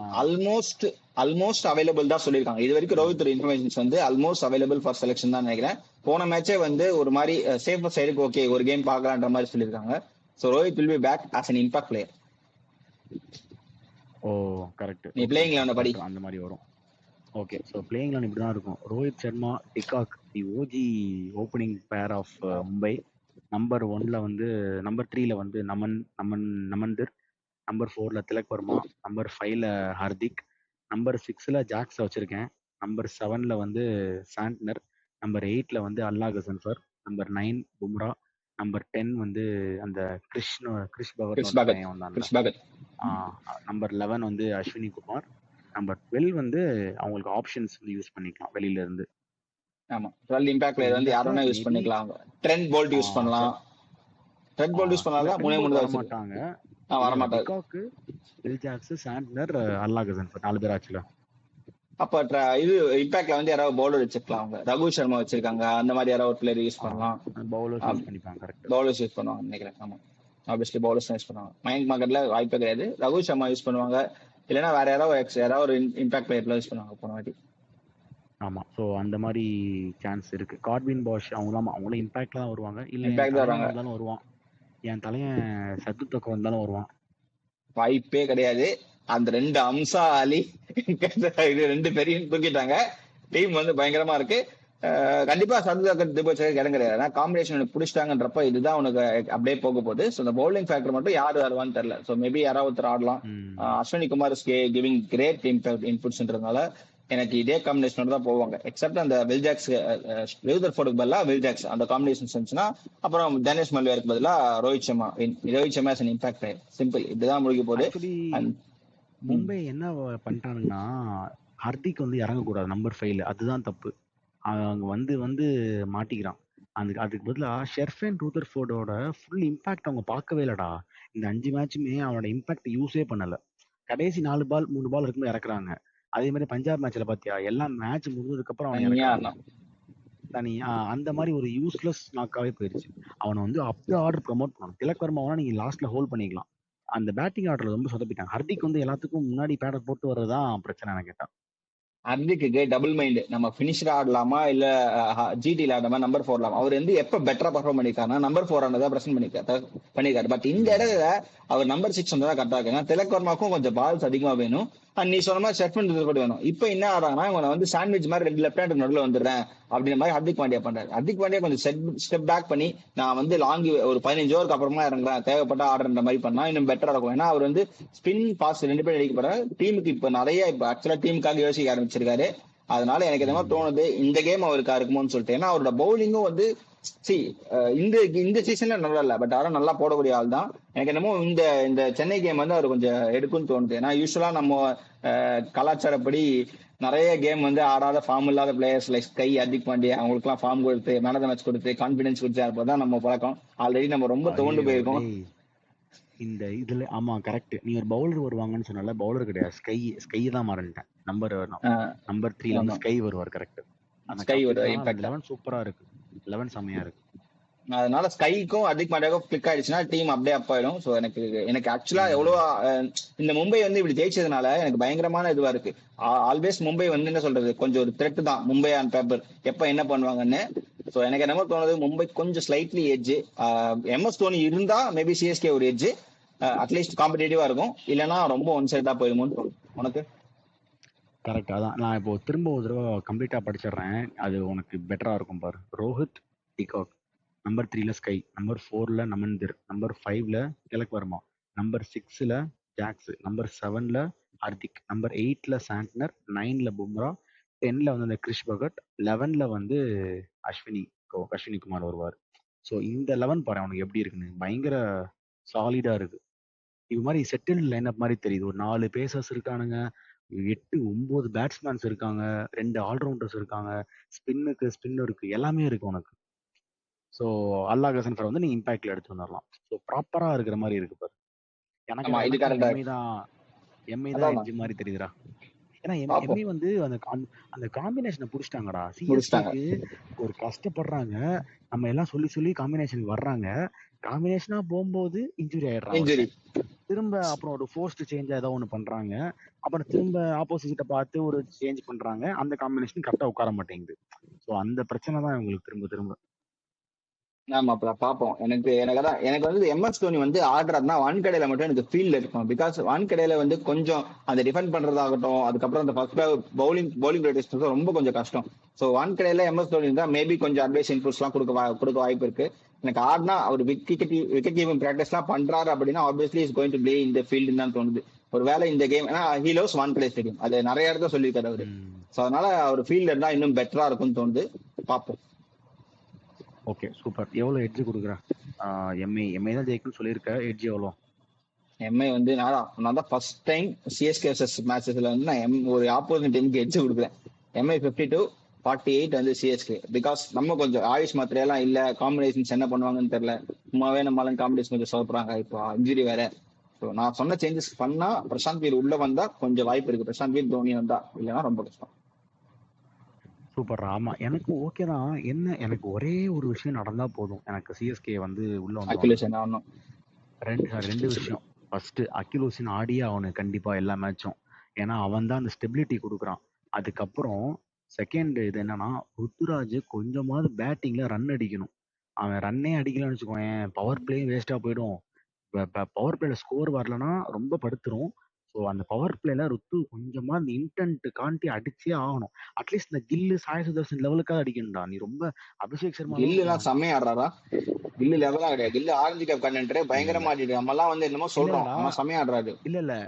ஆல்மோஸ்ட் அவைலபிள் தான் சொல்லிருக்காங்க. இது வரைக்கும் ரோஹித் இன்ஃபர்மேஷன்ஸ் வந்து ஆல்மோஸ்ட் அவைலபிள் ஃபார் செலக்ஷன் தான் நினைக்கிறேன். போன மேட்சே வந்து ஒரு மாதிரி சேஃபர் சைடுக்கு ஓகே ஒரு கேம் பார்க்கலான்ற மாதிரி சொல்லியிருக்காங்க. So Rohit will be back as an impact player. Oh correct. நீ பிளேயிங் 11 படி அந்த மாதிரி வரும். ஓகே. ஸோ பிளேயிங் 11 இப்படி தான் இருக்கும். Rohit Sharma, de Kock, the OG opening pair of Mumbai. Number 1ல வந்து நம்பர் 3ல வந்து நமந்தர், number 4ல Tilak Verma, number 5ல Hardik, number 6ல Jacks வச்சிருக்கேன், நம்பர் 7ல வந்து சாண்ட்னர், நம்பர் 8ல வந்து அல்லாஹசன், நம்பர் 9 பும்ரா, நம்பர் 10 வந்து அந்த கிறிஸ் பகத், நம்பர் 11 வந்து அஸ்வினி குமார், நம்பர் 12 வந்து அவங்களுக்கு ஆப்ஷன்ஸ் வந்து யூஸ் பண்ணிக்கலாம் வெளியில இருந்து. ஆமா 12 இம்பாக்ட் பிளேயர் வந்து யாரனா யூஸ் பண்ணிக்கலாம். ட்ரெண்ட் போல்ட் யூஸ் பண்ணலாம். ட்ரெண்ட் போல்ட் யூஸ் பண்ணாலும் மூணே தான் மாட்டாங்க. வர மாட்டாங்க. டிகாக், வில் ஜாக்ஸ், சாண்ட்னர், அல்லாஹசன் 4 பேர் ஆச்சுல. அப்ப இது இம்பாக்ட்ல வந்து யாராவது பவுலர் வச்சிருக்கலாம். அவங்க ரகு சர்மா வச்சிருக்காங்க, அந்த மாதிரி யாராவது ஒரு பிளேயர் யூஸ் பண்ணலாம். பவுலர்ஸ் யூஸ் பண்ணிப்பாங்க. கரெக்ட், பவுலர்ஸ் யூஸ் பண்ணுவாங்க நினைக்கிறேன். ஆமா ஆப்வியஸ்லி பவுலர்ஸ் யூஸ் பண்ணுவாங்க. மயங்க் மார்க்கெட்ல வாய்ப்பே கிடையாது. ரகு சர்மா யூஸ் பண்ணுவாங்க, இல்லைன்னா வேற யாராவது ஒரு இம்பாக்ட் பிளேயர்ல யூஸ் பண்ணுவாங்க போன வாட்டி. ஆமா. ஸோ அந்த மாதிரி சான்ஸ் இருக்கு. கார்ட்வின் பாஷ் அவங்களும் இம்பாக்ட்ல தான் வருவாங்க. இல்ல என் இம்பாக்ட் தான் தலையன் வராங்க. வந்தாலும் வருவான். என் தலையன் சத்து தொக்க வந்தாலும் வருவான். வாய்ப்பே கிடையாது. அந்த 2 அம்சா அலி இது 2 பேரையும் தூக்கிட்டாங்க. டீம் வந்து பயங்கரமா இருக்கு. கண்டிப்பா சர்துல் திபோச்சருக்கு இடம் கிடையாது. ஏன்னா காம்பினேஷன் எனக்கு பிடிச்சிட்டாங்கன்றப்ப இதுதான் உனக்கு அப்படியே போக போகுது. ஸோ இந்த பவுலிங் ஃபேக்டர் மட்டும் யாரு வருவான்னு தெரியல. ஸோ மேபி யாராவது ஒருத்தர் ஆடலாம். Ashwani Kumar is giving great இன்புட்ஸ்ன்றதுனால எனக்கு இதே காம்பினேஷனோட தான் போவாங்க. எக்ஸப்ட் அந்த வில்ஜாக்ஸ் ரூதர்ஃபோர்டுக்கு பதிலாக வில்ஜாக்ஸ் அந்த காம்பினேஷன் இருந்துச்சுன்னா, அப்புறம் தனேஷ் மல்வியாருக்கு பதிலாக Rohit Sharma is an impact player. Simple. இதுதான் முடிக்க போகுது. ஆக்சுவலி மும்பை என்ன பண்ணிட்டானுங்கன்னா, ஹர்திக் வந்து இறங்கக்கூடாது நம்பர் 5. அதுதான் தப்பு. அங்க வந்து மாட்டிக்கிறான். அதுக்கு பதிலா ஷெர்ஃபேன் ரூதர்ஃபோர்டோட ஃபுல் இம்பாக்ட் அவங்க பார்க்கவே இல்லடா. இந்த 5 மேட்சுமே அவனோட இம்பாக்ட் யூஸே பண்ணல. கடைசி 4 பால் 3 பால் இருக்கும்போது இறக்குறாங்க. அதே மாதிரி பஞ்சாப் மேட்ச்ல பாத்தியா, எல்லாம் மேட்ச் முடிஞ்சதுக்கு அப்புறம் அவனை இறக்குறாங்க. தனியா அந்த மாதிரி ஒரு யூஸ்லெஸ் நாக்காவே போயிருச்சு. அவனை வந்து அப்படியே ஆர்டர் ப்ரமோட் பண்ணணும். திலக் வர்மாவனா நீங்க லாஸ்ட்ல ஹோல்ட் பண்ணிக்கலாம். அந்த பேட்டிங் ஆர்டர்ல ரொம்ப சொதப்பிட்டாங்க. ஹர்திக் வந்து எல்லாத்துக்கும் முன்னாடி பேடர் போட்டு வர்றதுதான் பிரச்சனை எனக்கு கேட்டா. ஹர்திக்கு டபுள் மைண்ட். நம்ம பினிஷர் ஆடலாமா இல்ல ஜிடில ஆடலாமா, நம்பர் 4 ஆடலாமா. அவர் வந்து எப்ப பெட்டரா பர்ஃபார்ம் பண்ணிருக்காருன்னா நம்பர் 4 ஆனதா பிரசன்ட் பண்ணிருக்காரு. பட் இந்த இடத்துல அவர் நம்பர் 6 வந்தா கரெக்டா இருக்கு. ஏன்னா திலக் வர்மாக்கும் கொஞ்சம் பால்ஸ் அதிகமா வேணும். நீ சொன்ன மாதிரி ஷெர்ஃபன் கூட வேணும். இப்ப என்ன ஆடுறாங்கன்னா இவங்க வந்து சாண்ட்விச் மாதிரி 2 லெஃப்ட் ஹேண்ட் நடுவில் வந்துடுறேன் அப்படின்ற மாதிரி ஹர்திக் பாண்டியா பண்றாரு. ஹர்திக் பாண்டியா கொஞ்சம் ஸ்டெப் பேக் பண்ணி நான் வந்து லாங் ஒரு 15 ஓவருக்கு அப்புறமா இறங்குறேன், தேவைப்பட்ட ஆடுற மாதிரி பண்ணா இன்னும் பெட்டரா இருக்கும். ஏன்னா அவர் வந்து ஸ்பின் பாஸ் 2 பேர் அடிக்க போறாரு. டீமுக்கு இப்ப நிறைய ஆக்சுவலா டீமுக்காக யோசிக்க ஆரம்பிச்சிருக்காரு. அதனால எனக்கு எதமா தோணுது இந்த கேம் அவருக்கு இருக்குமோன்னு சொல்லிட்டு. ஏன்னா அவரோட பவுலிங்கும் வந்து இந்த சீசன்ல நல்லா இல்ல, பட் ஆனா நல்லா போடக்கூடிய ஆள் தான். எனக்கு என்னமோ இந்த சென்னை கேம் வந்து அவர் கொஞ்சம் எடுக்கும்னு தோணுது. ஏன்னா யூஸ்வலா நம்ம கலாச்சாரப்படி நிறைய கேம் வந்து ஆடாத ஃபார்ம் இல்லாத players like sky, Hardik Pandya அவங்களுக்கு எல்லாம் ஃபார்ம் கொடுத்து மேன் ஆஃப் தி மேட்ச் கொடுத்து கான்பிடன்ஸ் கொடுத்து அப்பதான் நம்ம பழக்கம். ஆல்ரெடி நம்ம ரொம்ப தோண்டு போயிருக்கோம் இந்த இதுல. ஆமா கரெக்ட். நீ ஒரு பவுலர் வருவாங்கன்னு சொன்னால, பவுலர் கிடையாது, ஸ்கை தான் மாறிட்டேன். நம்பர் 3ல வந்து ஸ்கை வருவார். கரெக்ட். அந்த ஸ்கை ஒரு 11 சூப்பரா இருக்கு. 11 செமையா இருக்கு. அதனால ஸ்கைக்கும் ஹர்திக் பாண்டியாக்கும் கிளிக் ஆயிடுச்சுன்னா டீம் அப்படியே அப் ஆயிடும். ஸோ எனக்கு ஆக்சுவலா எவ்வளவு இந்த மும்பை வந்து இப்படி ஜெயிச்சதுனால எனக்கு பயங்கரமான இதுவா இருக்கு. ஆல்வேஸ் மும்பை வந்து என்ன சொல்றது, கொஞ்சம் ஒரு த்ரெட் தான் மும்பை ஆன் பேப்பர், எப்ப என்ன பண்ணுவாங்கன்னு. ஸோ எனக்கு என்னமோ தோணுது மும்பை கொஞ்சம் ஸ்லைட்லி எட்ஜ். MS தோனி இருந்தா மேபி சிஎஸ்கே ஒரு எட்ஜ், அட்லீஸ்ட் காம்படேட்டிவா இருக்கும். இல்லைன்னா ரொம்ப ஒன் சைடா போயிருமோன்னு தோணும். உனக்கு? கரெக்ட். அதான் நான் இப்போ திரும்ப ஒரு தடவை கம்ப்ளீட்டா படிச்சிடுறேன், அது உனக்கு பெட்டரா இருக்கும் பாரு. Rohit, de Kock. Number 3ல sky, number 4ல நமன்திர், number 5ல Tilak Verma, number 6ல Jacks, number 7ல Hardik, number 8ல Santner, 9ல Bumrah, 10ல வந்து அந்த கிறிஷ் பகட், 11ல வந்து அஸ்வினி குமார் வருவார். ஸோ இந்த 11 பாரு அவனுக்கு எப்படி இருக்குன்னு, பயங்கர சாலிடா இருக்கு. இது மாதிரி செட்டில் லைனப் மாதிரி தெரியுது. ஒரு 4 பேசர்ஸ் இருக்கானுங்க, 8 9 பேட்ஸ்மேன்ஸ் இருக்காங்க, 2 ஆல்ரவுண்டர்ஸ் இருக்காங்க, ஸ்பின் இருக்கு, எல்லாமே இருக்கு உனக்கு. ஸோ அல்லா கசன்ஃபர் வந்து நீ இம்பாக்ட்ல எடுத்து வந்துடலாம். ஸோ ப்ராப்பரா இருக்கிற மாதிரி இருக்கு பாரு. எம்ஐ தான் எட்ஜ் மாதிரி தெரியுதுடா. ஏன்னா எம்ஐ வந்து அந்த காம்பினேஷனை புடிச்சிட்டாங்கடா. சிஎஸ்கேக்கு ஒரு கஷ்டப்படுறாங்க, நம்ம எல்லாம் சொல்லி சொல்லி காம்பினேஷனுக்கு வர்றாங்க. காம்பினேஷனா போகும்போது இன்ஜுரி ஆயிடுறாங்க. திரும்ப அப்புறம் ஒரு ஃபோர்ஸ்ட் சேஞ்ச் ஏதோ ஒன்று பண்றாங்க, அப்புறம் திரும்ப ஆப்போசிட்ட பார்த்து ஒரு சேஞ்ச் பண்றாங்க. அந்த காம்பினேஷன் கரெக்டா உட்கார மாட்டேங்குது. ஸோ அந்த பிரச்சனை தான் இவங்களுக்கு திரும்ப திரும்ப. ஆமா பாப்போம். எனக்கு வந்து MS தோனி வந்து ஆடுறாருன்னா வான்கடையில மட்டும் எனக்கு ஃபீல் இருக்கும். பிகாஸ் வான்கடையில வந்து கொஞ்சம் அந்த டிஃபெண்ட் பண்றதாகட்டும், அதுக்கப்புறம் அந்த ஃபர்ஸ்ட் பவுலிங் ப்ராக்டிஸ் ரொம்ப கொஞ்சம் கஷ்டம். ஸோ வான்கடையில MS தோனி தான் மேபி கொஞ்சம் அட்வைஸ் இன்புட்ஸ் எல்லாம் கொடுக்க வாய்ப்பு இருக்கு. எனக்கு ஆடினா அவர் விக்கெட் கீப்பிங் பிராக்டிஸ் எல்லாம் பண்றாரு அப்படின்னா obviously is going to play இந்த ஃபீல்டு தான் தோணுது. ஒருவேளை இந்த கேம், ஏன்னா ஹி லவ்ஸ் வான்கடை ஸ்டேடியம், அது நிறைய இடத்துல சொல்லியிருக்காரு அவரு. ஸோ அதனால அவர் ஃபீல்டு இருந்தா இன்னும் பெட்டரா இருக்கும்னு தோணுது. பார்ப்போம். Okay super. எவ்வளவு எட்ஜ் கொடுக்குற? எம்ஐ தான் ஜெயிக்கும்னு சொல்லியிருக்க, எட்ஜ் எவ்வளோ? எம்ஐ வந்து நான் தான் ஃபர்ஸ்ட் டைம் சிஎஸ்கே மேட்சஸ்ல வந்து நான் ஒரு ஆப்போசிட் டீமுக்கு எட்ஜ் கொடுக்குறேன். எம்ஐ 52-48 வந்து சிஎஸ்கே. பிகாஸ் நம்ம கொஞ்சம் ஆயுஷ் மாத்திரையெல்லாம் இல்ல, காம்பினேஷன்ஸ் என்ன பண்ணுவாங்கன்னு தெரியல, சும்மாவே நம்மளால காம்பினேஷன் கொஞ்சம் சோப்புறாங்க, இப்போ இன்ஜுரி வேற. ஸோ நான் சொன்ன சேஞ்சஸ் பண்ணா பிரசாந்த் வீர் உள்ள வந்தா கொஞ்சம் வாய்ப்பு இருக்கு. பிரசாந்த் வீர் தோனி வந்தா, இல்லைன்னா ரொம்ப கஷ்டம். சூப்பர். ஆமா எனக்கு ஓகே தான். என்ன எனக்கு ஒரே ஒரு விஷயம் நடந்தா போதும், எனக்கு சிஎஸ்கே வந்து உள்ள வந்து ரெண்டு விஷயம். ஃபர்ஸ்ட் அகிலோசின் ஆடியே அவனுக்கு கண்டிப்பா எல்லா மேட்சும். ஏன்னா அவன் தான் அந்த ஸ்டெபிலிட்டி கொடுக்குறான். அதுக்கப்புறம் செகண்ட் இது என்னன்னா, ருத்துராஜ் கொஞ்சமாவது பேட்டிங்ல ரன் அடிக்கணும். அவன் ரன்னே அடிக்கலன்னு வச்சுக்கோயேன், பவர் பிளேயும் வேஸ்டா போயிடும். பவர் பிளேல ஸ்கோர் வரலன்னா ரொம்ப படுத்துரும். ஸோ அந்த பவர் பிளேல ருத்து கொஞ்சமா அந்த இன்டென்ட் காண்டி அடிச்சே ஆகணும். அட்லீஸ்ட் இந்த கில்லு சாய் சுதர்ஷன் லெவலுக்காக அடிக்கணும்டா. நீ ரொம்ப அபிஷேக் சர்மா கில்லு அளவுக்கு எல்லாம் செம்மையா ஆடுறாரா? கில்லு லெவலா கிடையாது. கில்லு ஆரஞ்சு கேப் கண்டென்டரே இல்ல இல்ல பயங்கரமா ஆடிட்டு நம்ம எல்லாம் வந்து என்னமோ சொல்றோம், இல்லடா ஆனா செம்மையா ஆடுறாரு. இல்ல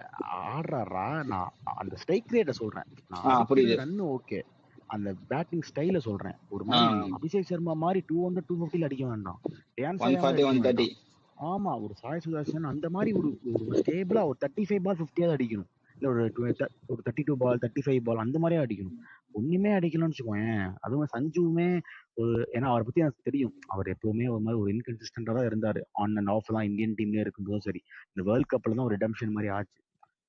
ஆடுறாரா. நான் அந்த ஸ்ட்ரைக் ரேட்டை சொல்றேன். நான் அடிக்கிற புரியுது. Run okay. அந்த பேட்டிங் ஸ்டைல சொல்றேன். ஒரு மாதிரி அபிஷேக் சர்மா மாதிரி 200 250 அடிக்க வேண்டாம். டேன் சாயா மாதிரி 140 அடிக்க 130. வேண்டாம். ஆமா, ஒரு சாய் சுதர்ஷன் அந்த மாதிரி ஒரு ஒரு ஸ்டேபிளா ஒரு 35 பால் 50 அடிக்கணும். இல்ல ஒரு ஒரு 32 பால் 35 பால் அந்த மாதிரியே அடிக்கணும். ஒண்ணுமே அடிக்கணும்னு வச்சுக்கோயேன். அதுவும் சஞ்சுவுமே ஒரு ஏன்னா அவரை பத்தி எனக்கு தெரியும். அவர் எப்பவுமே ஒரு மாதிரி ஒரு இன்கன்சிஸ்டண்டா தான் இருந்தாரு. ஆன் அண்ட் ஆஃப் தான் இந்தியன் டீம்லயே இருக்கும்போதும் சரி. இந்த வேர்ல்ட் கப்ல தான் ஒரு ரிடம்ஷன் மாதிரி ஆச்சு.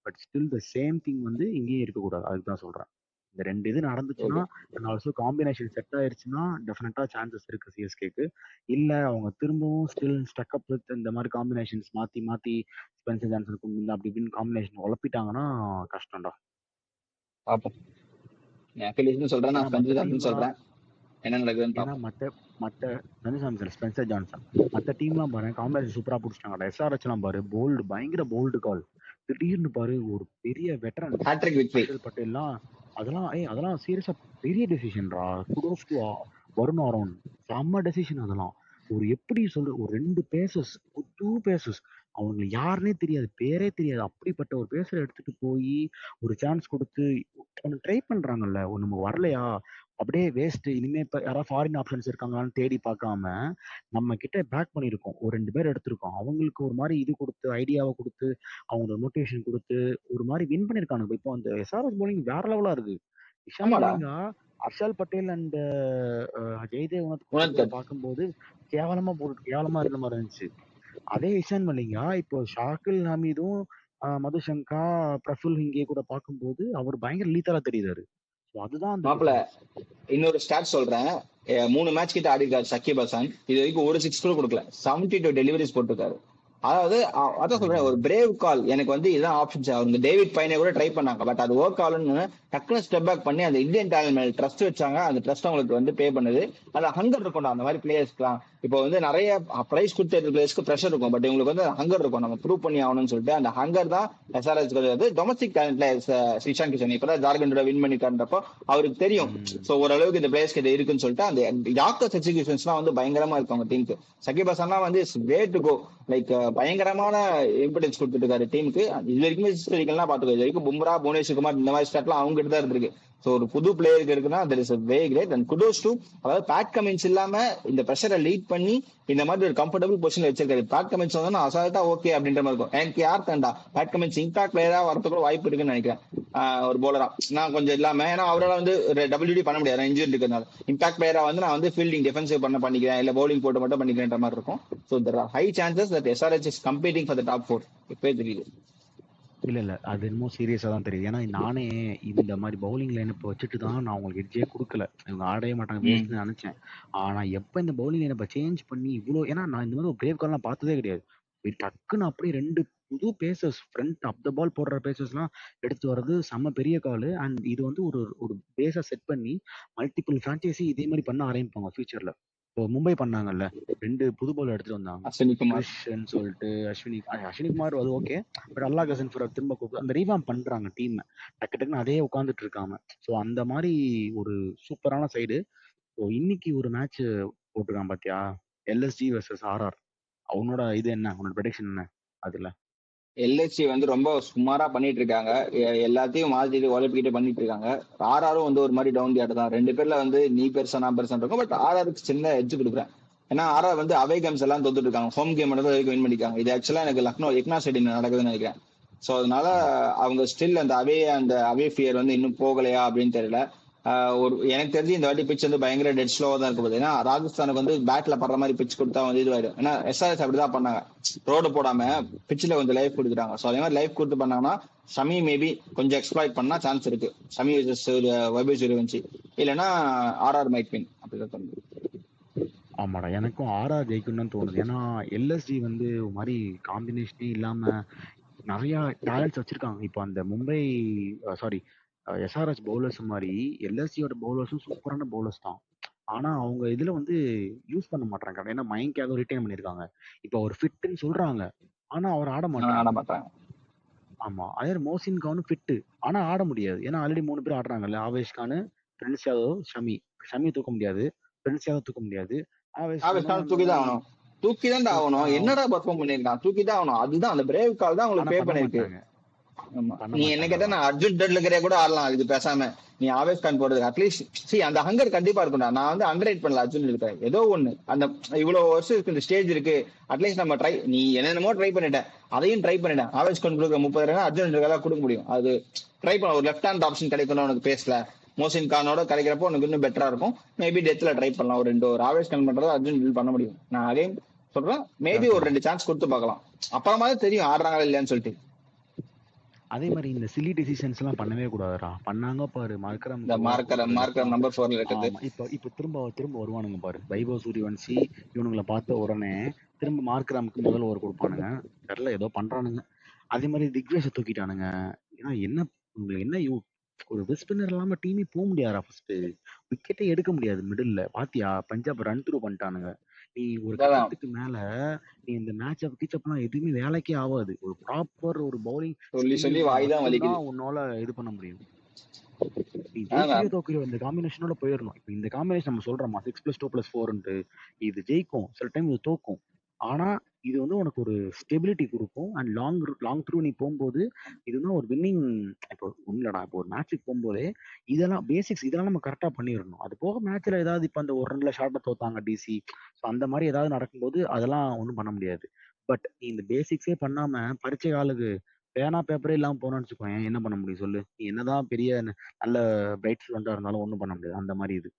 But still the same thing வந்து இங்கேயும் இருக்கக்கூடாது. அதுக்கு தான் சொல்றேன். இந்த ரெண்டு இது நடந்துச்சுன்னா okay. And also combination set ஆயிருச்சுன்னா டெஃபினட்டா சான்சஸ் இருக்கு சிஎஸ்கேக்கு. இல்ல அவங்க திரும்பவும் ஸ்டில் ஸ்டக் அப் வித் இந்த மாதிரி காம்பினேஷன்ஸ் மாத்தி மாத்தி ஸ்பென்சர் ஜான்சன் கும்பிட்டு அப்படி இப்படின்னு காம்பினேஷன் உழப்பிட்டாங்கன்னா கஷ்டம்டா. பாப்போம். நீ அகிலேஷ்னு சொல்றேன், நான் ஏன்னா மற்ற ஸ்பென்சர் ஜான்சன் டீம்லாம் சொல்றேன். என்ன நடக்குதுன்னு ஏன்னா பாப்போம். மற்ற மற்ற ஸ்பென்சர் ஜான்சன் மற்ற டீம்லாம் பாரு காம்பினேஷன் சூப்பரா பிடிச்சிட்டாங்கடா. எஸ்ஆர்ஹெச்லாம் பாரு போல்டு பயங்கர போல்டு கால். திடீர்னு பாரு ஒரு பெரிய வெட்டரன் ஹேட்ரிக் விக்டரி. ஹர்ஷல் பட்டேல்லாம் அதெல்லாம் சீரியஸா பெரிய டெசிஷன்ரா. Kudos to Varun around. செம்ம டெசிஷன் அதெல்லாம். ஒரு எப்படி சொல்ற ஒரு ரெண்டு பேசஸ் புது பேசஸ் அவங்களுக்கு யாருன்னே தெரியாது, பேரே தெரியாது. அப்படிப்பட்ட ஒரு பேசரை எடுத்துட்டு போய் ஒரு சான்ஸ் கொடுத்து ஒன்று ட்ரை பண்றாங்கல்ல. ஒரு நமக்கு வரலையா அப்படியே வேஸ்ட். இனிமே இப்ப யாராவது ஃபாரின் ஆப்ஷன்ஸ் இருக்காங்களான்னு தேடி பார்க்காம நம்ம கிட்ட பேக் பண்ணியிருக்கோம். ஒரு ரெண்டு பேர் எடுத்திருக்கோம். அவங்களுக்கு ஒரு மாதிரி இது கொடுத்து ஐடியாவை கொடுத்து அவங்களோட மோட்டிவேஷன் கொடுத்து ஒரு மாதிரி வின் பண்ணிருக்கானுங்க. இப்போ அந்த எஸ்ஆர்எஸ் போலிங் வேற லெவலா இருக்கு. இஷான் ஆமாடா. மலிங்கா ஹர்ஷல் பட்டேல் அண்ட் ஜெய்தேவ் கூட உணர்த்தல். பார்க்கும்போது கேவலமா இருந்த மாதிரி இருந்துச்சு. அதே இஷான் மலிங்கா இப்போ ஷாக்கில் ஹமீதும் மதுசங்கா பிரஃபுல் ஹிங்கே கூட பார்க்கும்போது அவர் பயங்கர லீத்தலா தெரியுறாரு. So அதுதான் அந்த மாப்பிள, டிஃபரன்ஸ். இன்னொரு ஸ்டாட் சொல்றேன். 3 மேட்ச் கிட்ட ஆடி இருக்காரு சக்கிப் ஹசன். இது வரைக்கும் ஒரு 6 கூட கொடுக்கல. 72 டெலிவரிஸ் போட்டிருக்காரு. அதாவது அதான் சொல்றேன், ஒரு பிரேவ் கால். எனக்கு வந்து இதுதான் ஆப்ஷன்ஸ். அவங்க டேவிட் பைனே கூட ட்ரை பண்ணாங்க, பட் அது ஒர்க் ஆகலன்னு டக்குனு ஸ்டெப் பேக் பண்ணி அந்த இந்தியன் டேலண்ட் மேல ட்ரஸ்ட் வச்சாங்க. அந்த ட்ரஸ்ட் அவங்களுக்கு வந்து பே பண்ணுது. அது ஹங்கர் இருக்கும் அந்த மாதிரி பிளேயர்ஸ்க்குலாம். இப்போ வந்து நிறைய பிரைஸ் கொடுத்த பிளேயர்ஸ்க்கு ப்ரெஷர் இருக்கும், பட் இவங்களுக்கு வந்து ஹங்கர் இருக்கும். நம்ம ப்ரூவ் பண்ணி ஆகணும்னு சொல்லிட்டு அந்த ஹங்கர் தான் எஸ்ஆர்எஸ் கிடையாது. டொமஸ்டிக் டேலண்ட்ல ஸ்ரீசாந்த் கிஷன் இப்பதான் ஜார்க்கண்டோட வின் பண்ணிட்டாருன்றப்போ அவருக்கு தெரியும். சோ ஓரளவுக்கு இந்த பிளேயர்ஸ்க்கு இது இருக்குன்னு சொல்லிட்டு அந்த யாக்கர்ஸ் எக்ஸிகியூஷன்ஸ்லாம் வந்து பயங்கரமா இருக்கும் அவங்க டீமுக்கு. சகிப் ஹசன்லாம் வந்து வே டு கோ. லைக் பயங்கரமான இம்பார்ட்டன்ஸ் கொடுத்துட்டு இருக்காரு டீமுக்கு. இது வரைக்கும் ஹிஸ்டாரிக்கல்லாம் பாத்துக்கோ. இது வரைக்கும் பும்ரா புவனேஸ்வர் இந்த மாதிரி ஸ்டாட்லாம் அவங்க கிட்ட தான் இருந்திருக்கு. சோ ஒரு புது பிளேயருக்கு இருக்குன்னா that is way great and kudos to. அதாவது பேட் கமின்ஸ் இல்லாம இந்த ப்ரெஷரை லீட் பண்ணி இந்த மாதிரி ஒரு கம்ஃபர்டபுள் பொசிஷன்ல வச்சிருக்காரு. பேட் கமின்ஸ் வந்து அசால்ட்டா ஓகே அப்படின்ற மாதிரி இருக்கும். எனக்கு யார் தண்டா பேட் கமின்ஸ் இம்பாக்ட் பிளேயரா வரதுக்கு வாய்ப்பு இருக்குன்னு நினைக்கிறேன். ஒரு போலரா நான் கொஞ்சம் இல்லாம, ஏன்னா அவரால் வந்து WD பண்ண முடியாது இன்ஜூரி இருக்கிறதுனால. இம்பாக்ட் பிளேயரா வந்து நான் வந்து ஃபீல்டிங் டிஃபென்சிவ் பண்ணிக்கிறேன், இல்ல பவுலிங் போட்டு மட்டும் பண்ணிக்கிறேன்ற மாதிரி இருக்கும். So there are high chances that SRH is competing for the top 4. இப்பவே தெரியுது. இல்ல அது என்னமோ சீரியஸா தான் தெரியுது. ஏன்னா நானே இந்த மாதிரி பவுலிங் லைனப் வச்சுட்டு தான் நான் உங்களுக்கு எட்ஜே கொடுக்கல. இவங்க ஆடவே மாட்டாங்க வேஸ்ட்னு நினைச்சேன். ஆனா எப்ப இந்த பவுலிங் லைனப்பை சேஞ்ச் பண்ணி இவ்வளோ, ஏன்னா நான் இந்த மாதிரி ஒரு பிரேவ் கால்லாம் பார்த்ததே கிடையாது. டக்குன்னு அப்படியே ரெண்டு புது பேசஸ் ஃப்ரண்ட் அப் த பால் போடுற பேசஸ்லாம் எடுத்து வர்றது செம்ம பெரிய கால். அண்ட் இது வந்து ஒரு ஒரு பேஸை செட் பண்ணி மல்டிபிள் ஃப்ரான்ச்சைசி இதே மாதிரி பண்ண ஆரம்பிப்பாங்க ஃபியூச்சர்ல. இப்போ மும்பை பண்ணாங்கல்ல, ரெண்டு புது பால் எடுத்துட்டு வந்தாங்க. அஸ்வினி குமார். கிறிஷ்ன்னு சொல்லிட்டு அஸ்வினி குமார் அது ஓகே. பட் அல்லா கசன் திரும்ப அந்த ரீவாம் பண்றாங்க டீம். டக்கு டக்குன்னு அதே உட்காந்துட்டு இருக்காம. ஸோ அந்த மாதிரி ஒரு சூப்பரான சைடு. ஸோ இன்னைக்கு ஒரு மேட்ச் போட்டுருக்கான் பாத்தியா, LSG vs RR. அவனோட இது என்ன, அவனோட ப்ரெடிக்ஷன் என்ன அதுல? எல்எஸ்சி வந்து ரொம்ப சுமாரா பண்ணிட்டு இருக்காங்க. எல்லாத்தையும் மாத்திட்டு உழைப்பிக்கிட்டு பண்ணிட்டு இருக்காங்க. ஆர்ஆரும் வந்து ஒரு மாதிரி டவுன் தியாட் தான். ரெண்டு பேர்ல வந்து நீ பெருசா நான் பெருசா இருக்கும். பட் ஆர்ஆருக்கு சின்ன எட்ஜ் கொடுக்குறேன். ஏன்னா ஆர்ஆர் வந்து அவே கேம்ஸ் எல்லாம் தோத்துட்டு இருக்காங்க. ஹோம் கேம் மட்டும் தான் வின் பண்ணிருக்காங்க. இது ஆக்சுவலா எனக்கு லக்னோ எக்னா ஸ்டேடியம் நடக்குதுன்னு நினைக்கிறேன். ஸோ அதனால அவங்க ஸ்டில் அந்த அவே ஃபியர் வந்து இன்னும் போகலையா அப்படின்னு தெரியல. ஒரு எனக்கு தெரிஞ்சு இந்த வாட்டி பிச் வந்து பயங்கர டெட் ஸ்லோவா தான் இருக்கும். ஏன்னா ராஜஸ்தானுக்கு வந்து பேட்ல படுற மாதிரி பிச் கொடுத்தா வந்து இதுவாயிடும். ஏன்னா SRS அப்படிதான் பண்ணாங்க. ரோடு போடாம பிச்சில் கொஞ்சம் லைஃப் கொடுத்துட்டாங்க. ஸோ அதே மாதிரி லைஃப் கொடுத்து பண்ணாங்கன்னா ஷமி மேபி கொஞ்சம் எக்ஸ்ப்ளாய்ட் பண்ணா சான்ஸ் இருக்கு. ஷமி வைபவ் சூரியவன்சி இல்லைன்னா RR மைட் வின் அப்படிதான் தோணுது. ஆமாடா, எனக்கும் ஆர்ஆர் ஜெயிக்கும்னு தான் தோணுது. ஏன்னா எல்எஸ்ஜி வந்து ஒரு மாதிரி காம்பினேஷனே இல்லாம நிறைய டேலண்ட்ஸ் வச்சிருக்காங்க. இப்போ அந்த மும்பை சாரி எஸ்ஆர்எச் பவுலர்ஸ் மாதிரி எல்எஸ்சியோட பவுலர்ஸும் சூப்பரான பவுலர்ஸ் தான். ஆனா அவங்க இதுல வந்து யூஸ் பண்ண மாட்டாங்க. ஏன்னா மயங்காக ரிட்டைன் பண்ணிருக்காங்க. இப்போ அவர் ஃபிட்னு சொல்றாங்க, ஆனா அவர் ஆட மாட்டாங்க. ஆட மாட்டாங்க. ஆமா, அதே மோசின் கானும் ஃபிட்டு, ஆனா ஆட முடியாது. ஏன்னா ஆல்ரெடி 3 பேர் ஆடுறாங்கல்ல, ஆவேஷ் கானு, பிரின்ஸ் யாதவ், ஷமி. ஷமி தூக்க முடியாது, பிரின்ஸ் யாதவ் தூக்க முடியாது. ஆவேஷ் கானும் ஆவேஸ்கான அந்த தூக்கி தான் மாதிரி ஆகணும். தூக்கி தான்டா தூக்கி ஆகணும். தான் என்னடா ஆகணும். பெர்ஃபார்ம் பண்ணிருக்கான், தூக்கி தான் ஆகணும். அதுதான் அந்த பிரேவ் கால் தான் ஆனா உங்களுக்கு பே பண்ண பண்ணிருக்கு. மாட்டாங்க, ஆமா, பண்ண நீ என்ன கேட்டா மாட்டாங்கடா. நான் அர்ஜுன் டெட்லுக்கரே கூட ஆடலாம் அதுக்கு பேசாம. நீ ஆவேஸ் கான் போறது அட்லீஸ்ட் அந்த ஹங்கர் கண்டிப்பா இருக்கும்டா. நான் வந்து அண்டர்ரேட் பண்ணல அர்ஜுன் டெட்லுக்கரை. ஏதோ ஒண்ணு அந்த இவ்வளவு வருஷம் இருக்கு, இந்த ஸ்டேஜ் இருக்கு, அட்லீஸ்ட் நம்ம ட்ரை, நீ என்னென்னமோ ட்ரை பண்ணிட்டேன், அதையும் ட்ரை பண்ணிட்டேன். ஆவேஸ் கான் கொடுக்க 30 ரன் அர்ஜுன் டெட்லுக்கரா கொடுக்க முடியும். அது ட்ரை பண்ண ஒரு லெஃப்ட் ஹேண்ட் ஆப்ஷன் கிடைக்கணும் உனக்கு பேசல. மோசின் கானோட கிடைக்கிறப்போ உனக்கு இன்னும் பெட்டரா இருக்கும். மேபி டெத்ல ட்ரை பண்ணலாம். ஒரு 2 ஒரு ஆவேஸ் கான் பண்றது அர்ஜுன் டெட்லுக்கு பண்ண முடியும். நான் அதையும் சொல்றேன், மேபி கரெக்ட் ஒரு தான். 2 சான்ஸ் கொடுத்து பார்க்கலாம். அப்புறமா தான் தெரியும் ஆடுறாங்களா இல்லையான்னு சொல்லிட்டு. அதே மாதிரி இந்த சில்லி டிசிஷன்ஸ் எல்லாம் பண்ணவே கூடாதுடா. பண்ணாங்க பாரு, இந்த மரக்கரம்க்கு மார்க்கர் ஒரு மார்க்கர் இடத்துல. நம்பர் 4ல இருக்குது. ஆமா, இப்போ இப்போ திரும்ப திரும்ப வருவானுங்க பாரு, வைபவ் சூரியவன்சி இவனுங்களை பார்த்த உடனே திரும்ப மார்க்ராமுக்கு முதல் ஓவர் கொடுப்பானுங்க. தெரியல, ஏதோ பண்றானுங்க. அதே மாதிரி திக்வேஷை தூக்கிட்டானுங்க. ஏன்னா என்ன, உங்களுக்கு என்ன ஒரு விஸ்பின்னர் இல்லாம டீமே போக முடியாதா? ஃபர்ஸ்ட் விக்கெட்டே எடுக்க முடியாது மிடில்ல. பாத்தியா, பஞ்சாப் ரன் த்ரூ பண்ணிட்டானுங்க. நீ ஒரு இதான் கட்டத்துக்கு மேல நீ இந்த மேட்ச் அப் கீச்சப்லாம் எதுவுமே வேலைக்கே ஆகாது. ஒரு ப்ராப்பர் ஒரு பவுலிங் சொல்லி ஸ்கில் சொல்லி இருந்தா வாய் தான் வலிக்குது. மட்டும்தான் உன்னால இது பண்ண முடியும். நீ அதான் ஜெயிக்கிறியோ தோக்கிறியோ இந்த காம்பினேஷனோட போயிடணும். இப்போ இந்த காம்பினேஷன் நம்ம சொல்றோமா 6+2+4ன்ட்டு, இது ஜெயிக்கும், சில டைம் இது தோக்கும். ஆனா இது வந்து உனக்கு ஒரு ஸ்டெபிலிட்டி கொடுக்கும். அண்ட் லாங் லாங் த்ரூ நீ போகும்போது இதுதான் ஒரு வின்னிங். இப்போ ஒண்ணுலடா, இப்போ ஒரு மேட்ச்சுக்கு போகும்போதே இதெல்லாம் பேசிக்ஸ், இதெல்லாம் நம்ம கரெக்டா பண்ணிடணும். அது போக மேட்ச்ல ஏதாவது இப்போ அந்த ஒரு ரன்ல ஷார்ட்டா தோத்தாங்க டிசி, ஸோ அந்த மாதிரி ஏதாவது நடக்கும்போது அதெல்லாம் ஒன்றும் பண்ண முடியாது. பட் நீ இந்த பேசிக்ஸே பண்ணாம பரீட்சை காலுக்கு பேனா பேப்பரே இல்லாம போனோம்னு வச்சுக்கோயேன், என்ன பண்ண முடியும் சொல்லு? நீ என்னதான் பெரிய நல்ல பிரைட் ஸ்டூடெண்டா இருந்தாலும் ஒன்றும் பண்ண முடியாது. அந்த மாதிரி இது.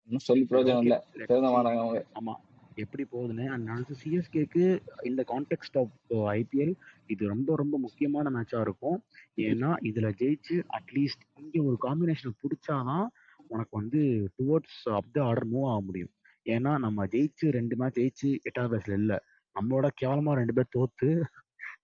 ஒன்னும் சொல்லி சரி, பிரயோஜனம் ஓகே, இல்ல. லெட் தெரிஞ்ச சி. மாட்டாங்க அவங்க. ஆமா, எப்படி போகுதுன்னு. அண்ட் அடுத்து சிஎஸ்கேக்கு இந்த கான்டெக்ட் ஆஃப் ஐபிஎல் இது ரொம்ப ரொம்ப முக்கியமான மேட்சா இருக்கும். ஏன்னா இதுல ஜெயிச்சு அட்லீஸ்ட் இங்க ஒரு காம்பினேஷன் பிடிச்சாதான் உனக்கு வந்து towards up the order move ஆக முடியும். ஏன்னா நம்ம ஜெயிச்சு 2 மேட்ச் ஜெயிச்சு 8வது பிளேஸ்ல இல்ல, நம்மளோட கேவலமா 2 பேர் தோத்து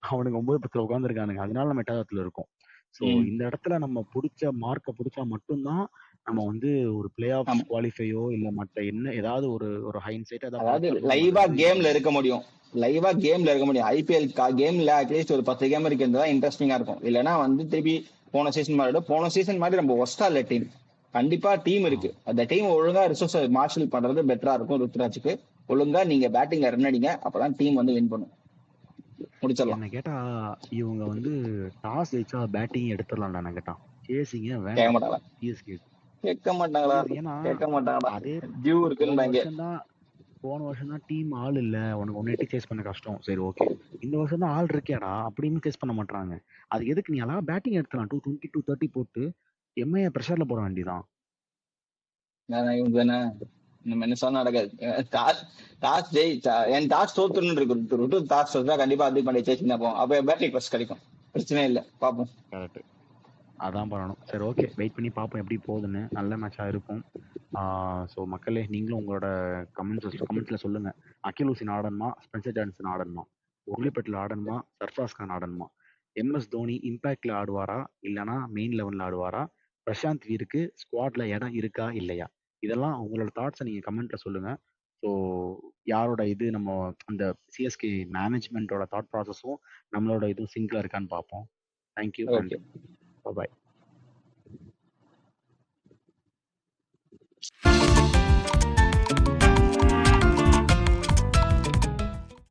அவனுக்கு 9-10 உட்காந்துருக்கானுங்க. அதனால நம்ம 8வது இருக்கோம். ஸோ ம். இந்த இடத்துல நம்ம பிடிச்ச மார்க்கை பிடிச்சா மட்டும்தான் நம்ம வந்து ஒரு பிளே ஆஃப்ஸ் ஆமா. குவாலிஃபையோ இல்ல மற்ற என்ன ஏதாவது ஒரு ஒரு ஹைன்சைட் ஏதாவது அதாவது பார்த்தா கூட நம்ம லைவா அதை வந்து இது பண்ண கேம்ல இருக்க முடியும். முடியும். லைவா கேம்ல இருக்க முடியும். ஐபிஎல் கேம்ல அட்லீஸ்ட் ஒரு 10 கேம் இருக்கிறது தான் இன்ட்ரெஸ்டிங்கா இருக்கும். இல்லைன்னா வந்து திருப்பி போன சீசன் மாதிரி போன சீசன் மாதிரி நம்ம ஒஸ்டா இல்ல டீம். கண்டிப்பா டீம் ஆ, இருக்கு. அந்த டீம் ஒழுங்கா ரிசோர்ஸ் மார்ஷல் பண்றது பெட்டரா இருக்கும். ருத்ராஜுக்கு ஒழுங்கா நீங்க பேட்டிங்ல ரன் அடிங்க, அப்பதான் டீம் வந்து வின் பண்ணும். முடிச்சிடலாம். என்ன கேட்டா இவங்க வந்து டாஸ் ஜெயிச்சா பேட்டிங் எடுத்துடலாம்டா. என்ன கேட்டான் சேசிங்க கேட்க வேண்டாம் மாட்டாங்களா? சிஎஸ்கே. கேட்க மாட்டாங்களா? ஏன்னா கேட்க மாட்டாங்களா? அதே டியூ போன இருக்குன்னு. வருஷம் தான் போன வருஷம் தான் டீம் ஆள் இல்ல, உனக்கு ஒன்னு எட்டி சேஸ் பண்ண கஷ்டம், சரி ஓகே. இந்த வருஷம் தான் ஆள் இருக்கேடா அப்படின்னு சேஸ் பண்ண மாட்டாங்க. அது எதுக்கு? நீ அழகா பேட்டிங் எடுத்துலாம், 220 230 போட்டு எம்ஐ ப்ரெஷர்ல போட வேண்டியதான். இவங்க தானே நம்ம என்ன சொன்னா நடக்காது. டாஸ் என் டாஸ் தோத்துன்னு இருக்கு. டாஸ் தோத்தா கண்டிப்பா அதிக பண்ணி சேசிங் தான் போவோம். அப்ப பேட்டிங் ஃபர்ஸ்ட் கிடைக்கும். பிரச்சனை இல்லை, பார்ப்போம். கரெக்ட், அதான் பண்ணணும். சரி, ஓகே, வெயிட் பண்ணி பார்ப்போம் எப்படி போகுதுன்னு. நல்ல மேட்சா இருக்கும். ஸோ மக்களே, நீங்களும் உங்களோட கமெண்ட்ஸ்ல சொல்லுங்க. அகில் ஹுசின் ஆடணுமா, ஸ்பென்சர் ஜான்சன் ஆடணுமா, உர்லி பட்டேல் ஆடணுமா, சர்ஃப்ராஸ் கான் ஆடணுமா, எம்எஸ் தோனி இம்பாக்ட்ல ஆடுவாரா இல்லைனா மெயின் லெவல்ல ஆடுவாரா, பிரசாந்த் வீருக்கு ஸ்குவாட்ல இடம் இருக்கா இல்லையா? இதெல்லாம் உங்களோட தாட்ஸை நீங்க கமெண்ட்ல சொல்லுங்க. ஸோ யாரோட இது நம்ம அந்த சிஎஸ்கே மேனேஜ்மெண்ட்டோட தாட் ப்ராசஸும் நம்மளோட இதுவும் சிங்க்ல இருக்கான்னு பார்ப்போம். Thank you and okay. பை.